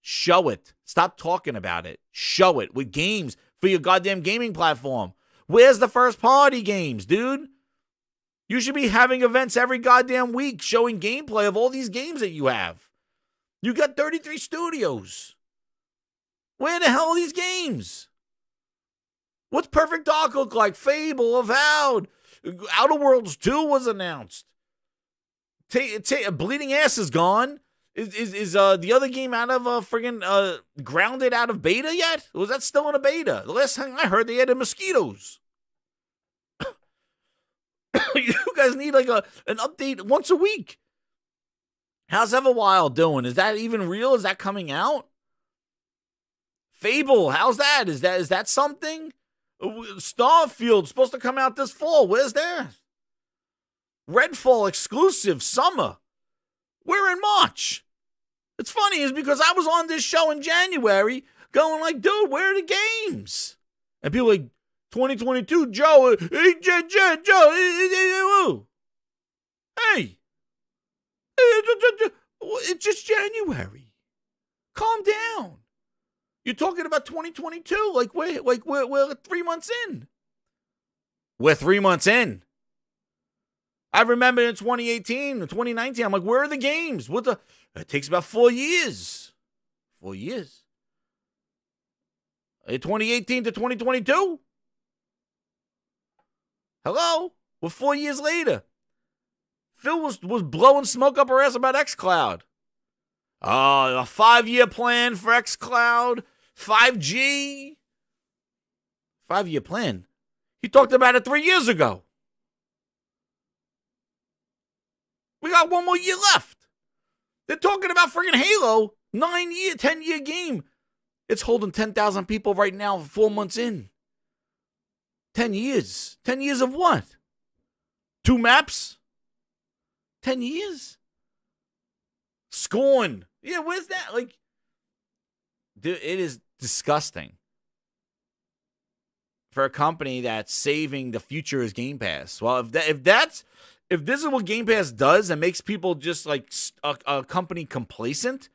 Show it. Stop talking about it. Show it with games for your goddamn gaming platform. Where's the first party games, dude? You should be having events every goddamn week showing gameplay of all these games that you have. You got 33 studios. Where the hell are these games? What's Perfect Dark look like? Fable, Avowed. Outer Worlds 2 was announced. Bleeding Ass is gone. Is the other game out of friggin' Grounded out of beta yet? Or was that still in a beta? The last time I heard, they had mosquitoes. You guys need like an update once a week. How's Everwild doing? Is that even real? Is that coming out? Fable, how's that? Is that something? Starfield's supposed to come out this fall. Where's that? Redfall exclusive summer. We're in March. It's funny is because I was on this show in January going like, dude, where are the games? And people like, 2022, Joe, hey, it's just January. Calm down. You're talking about 2022, like we're 3 months in. We're 3 months in. I remember in 2018, 2019, I'm like, where are the games? It takes about 4 years. 4 years. 2018 to 2022? Hello? We're 4 years later. Phil was blowing smoke up her ass about xCloud. A 5-year plan for xCloud, 5G. 5-year plan. He talked about it 3 years ago. We got 1 more year left. They're talking about friggin' Halo, 9-year, 10-year game. It's holding 10,000 people right now 4 months in. 10 years. 10 years of what? 2 maps? 10 years? Scorn. Yeah, where's that? Like, dude, it is disgusting. For a company that's saving the future as Game Pass. Well, if this is what Game Pass does and makes people just like a company complacent,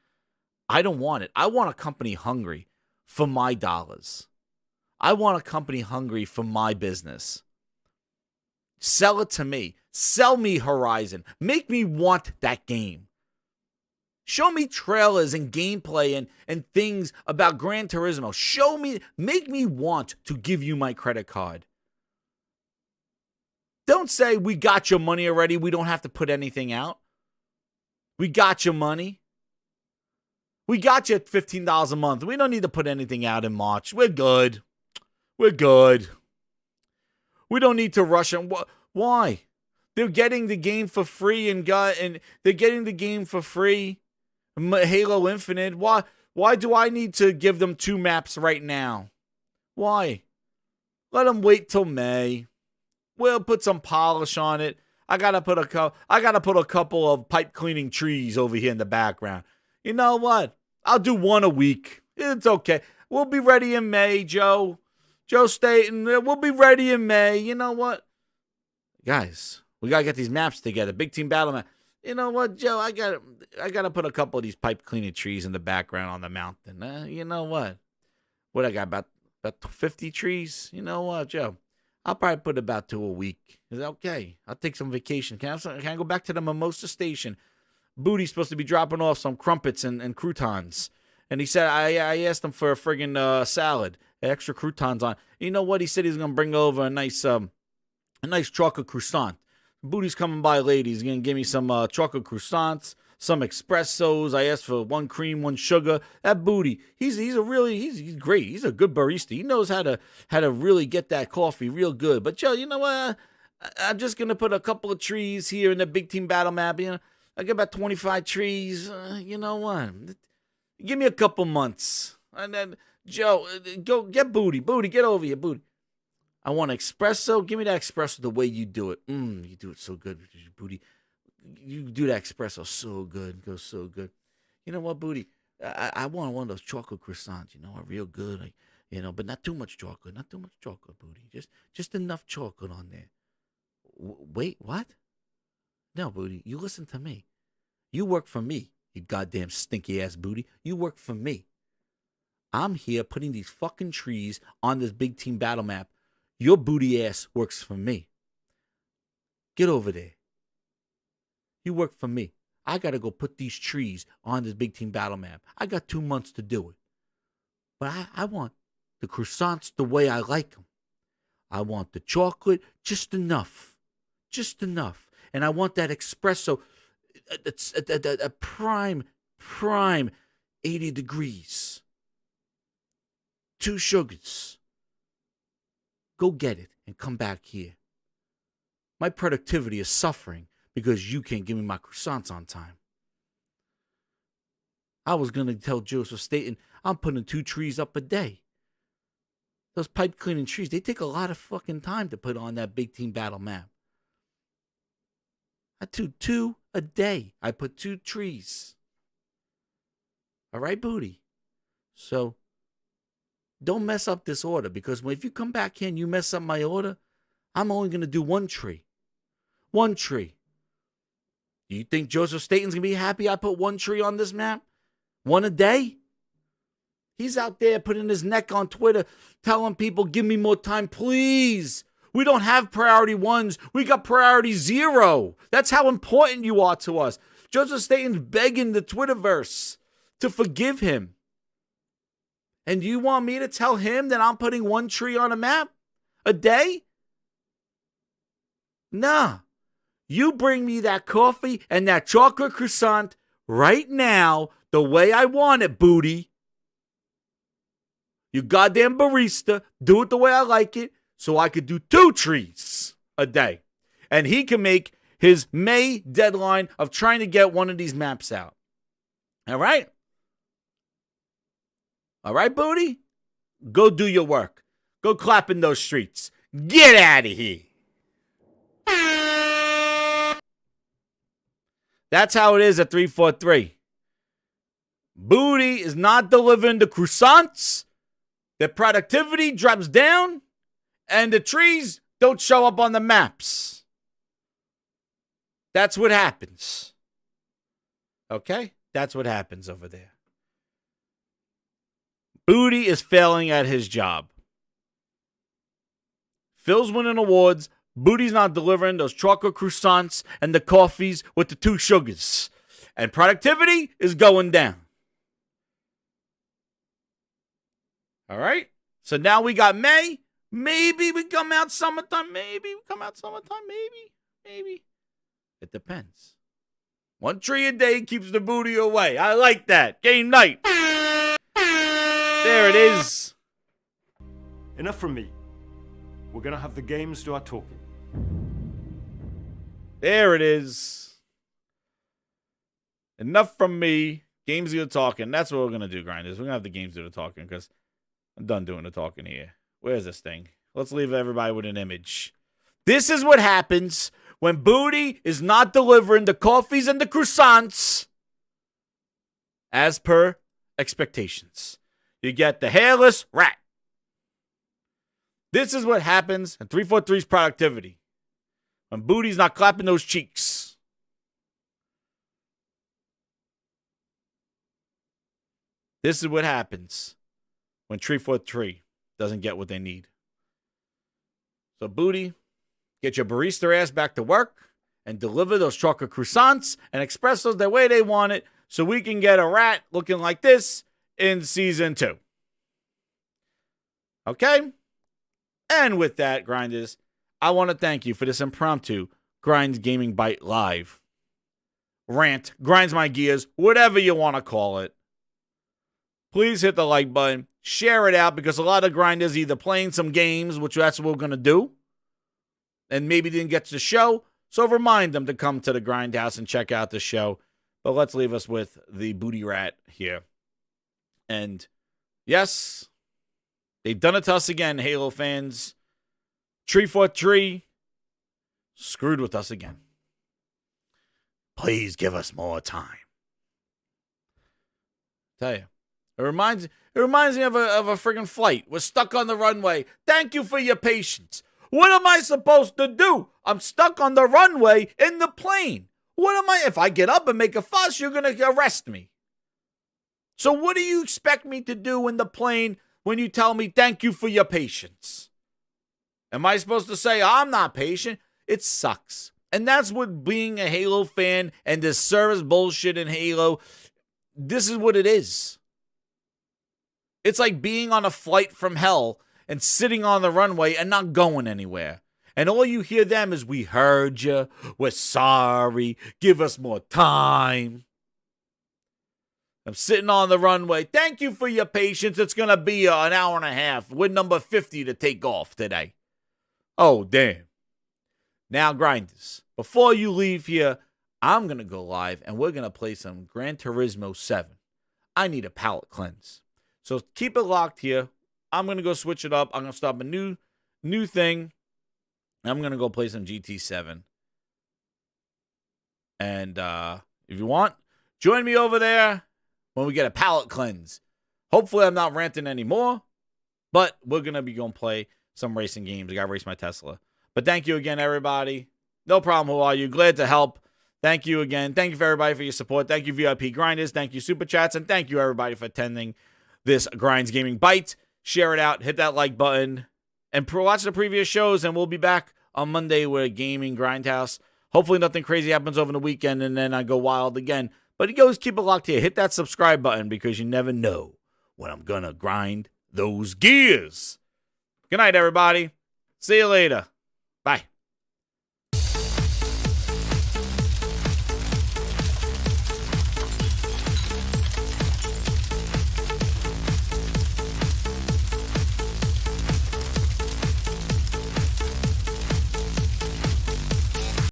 I don't want it. I want a company hungry for my dollars. I want a company hungry for my business. Sell it to me. Sell me Horizon. Make me want that game. Show me trailers and gameplay and things about Gran Turismo. Show me, make me want to give you my credit card. Don't say, we got your money already. We don't have to put anything out. We got your money. We got you at $15 a month. We don't need to put anything out in March. We're good. We're good. We don't need to rush them. Why? They're getting the game for free and they're getting the game for free. Halo Infinite. Why do I need to give them 2 maps right now? Why? Let them wait till May. We'll put some polish on it. I gotta put a couple of pipe cleaning trees over here in the background. You know what? I'll do 1 a week. It's okay. We'll be ready in May, Joe. Joe Staten. We'll be ready in May. You know what? Guys, we gotta get these maps together. Big team battle map. You know what, Joe? I gotta put a couple of these pipe cleaning trees in the background on the mountain. You know what? What I got, about 50 trees? You know what, Joe? I'll probably put about 2 a week. Is that okay? I'll take some vacation. Can I go back to the Mimosa Station? Booty's supposed to be dropping off some crumpets and croutons. And he said, I asked him for a friggin' salad, extra croutons on. You know what? He said he's gonna bring over a nice chocolate croissant. Booty's coming by, ladies. He's going to give me some chocolate croissants, some espressos. I asked for 1 cream, 1 sugar. That Booty, he's great. He's a good barista. He knows how to really get that coffee real good. But, Joe, you know what? I'm just going to put a couple of trees here in the big team battle map. You know, I got about 25 trees. You know what? Give me a couple months. And then, Joe, go get Booty. Booty, get over here, Booty. I want espresso. Give me that espresso the way you do it. You do it so good, Booty. You do that espresso so good. It goes so good. You know what, Booty? I want one of those chocolate croissants, real good. But not too much chocolate. Not too much chocolate, Booty. Just enough chocolate on there. Wait, what? No, Booty. You listen to me. You work for me, you goddamn stinky-ass Booty. You work for me. I'm here putting these fucking trees on this big team battle map. Your booty ass works for me. Get over there. You work for me. I got to go put these trees on this big team battle map. I got 2 months to do it. But I want the croissants the way I like them. I want the chocolate just enough. Just enough. And I want that espresso a prime 80 degrees. 2 sugars. Go get it and come back here. My productivity is suffering because you can't give me my croissants on time. I was going to tell Joseph Staten, I'm putting 2 trees up a day. Those pipe cleaning trees, they take a lot of fucking time to put on that big team battle map. I do 2 a day. I put 2 trees. All right, Booty? So, don't mess up this order, because if you come back here and you mess up my order, I'm only going to do 1 tree. 1 tree. Do you think Joseph Staten's going to be happy I put 1 tree on this map? 1 a day? He's out there putting his neck on Twitter, telling people, give me more time, please. We don't have priority 1s. We got priority 0. That's how important you are to us. Joseph Staten's begging the Twitterverse to forgive him. And you want me to tell him that I'm putting 1 tree on a map a day? Nah. You bring me that coffee and that chocolate croissant right now the way I want it, Booty. You goddamn barista, do it the way I like it so I could do 2 trees a day. And he can make his May deadline of trying to get one of these maps out. All right? All right, Booty? Go do your work. Go clap in those streets. Get out of here. That's how it is at 343. Booty is not delivering the croissants. The productivity drops down. And the trees don't show up on the maps. That's what happens. Okay? That's what happens over there. Booty is failing at his job. Phil's winning awards. Booty's not delivering those chocolate croissants and the coffees with the 2 sugars. And productivity is going down. All right? So now we got May. Maybe we come out summertime. Maybe. It depends. 1 tree a day keeps the booty away. I like that. Game night. There it is. Enough from me. We're going to have the games do our talking. There it is. Enough from me. Games do the talking. That's what we're going to do, Grinders. We're going to have the games do the talking because I'm done doing the talking here. Where's this thing? Let's leave everybody with an image. This is what happens when Booty is not delivering the coffees and the croissants as per expectations. You get the hairless rat. This is what happens in 343's productivity when Booty's not clapping those cheeks. This is what happens when 343 doesn't get what they need. So, Booty, get your barista ass back to work and deliver those chocolate croissants and espressos the way they want it so we can get a rat looking like this in season 2. Okay? And with that, Grinders, I want to thank you for this impromptu Grinds Gaming Bite Live. Rant, grinds my gears, whatever you want to call it. Please hit the like button. Share it out because a lot of grinders either playing some games, which that's what we're going to do, and maybe didn't get to the show. So remind them to come to the Grindhouse and check out the show. But let's leave us with the Booty Rat here. And yes, they've done it to us again, Halo fans. 343 screwed with us again. Please give us more time. Tell you. It reminds me of a friggin' flight. We're stuck on the runway. Thank you for your patience. What am I supposed to do? I'm stuck on the runway in the plane. What am I? If I get up and make a fuss, you're going to arrest me. So what do you expect me to do in the plane when you tell me thank you for your patience? Am I supposed to say I'm not patient? It sucks. And that's what being a Halo fan and this service bullshit in Halo, this is what it is. It's like being on a flight from hell and sitting on the runway and not going anywhere. And all you hear them is, we heard you, we're sorry, give us more time. I'm sitting on the runway. Thank you for your patience. It's going to be an hour and a half. We're number 50 to take off today. Oh, damn. Now, Grinders, before you leave here, I'm going to go live and we're going to play some Gran Turismo 7. I need a palate cleanse. So keep it locked here. I'm going to go switch it up. I'm going to start a new thing. I'm going to go play some GT7. And if you want, join me over there when we get a palate cleanse. Hopefully I'm not ranting anymore. But we're going to be going to play some racing games. I got to race my Tesla. But thank you again, everybody. No problem. Who are you? Glad to help. Thank you again. Thank you for everybody for your support. Thank you, VIP Grinders. Thank you, Super Chats. And thank you, everybody, for attending this Grinds Gaming Bite. Share it out. Hit that like button. And watch the previous shows. And we'll be back on Monday with a gaming Grindhouse. Hopefully nothing crazy happens over the weekend. And then I go wild again. But you guys keep it locked here. Hit that subscribe button because you never know when I'm going to grind those gears. Good night, everybody. See you later.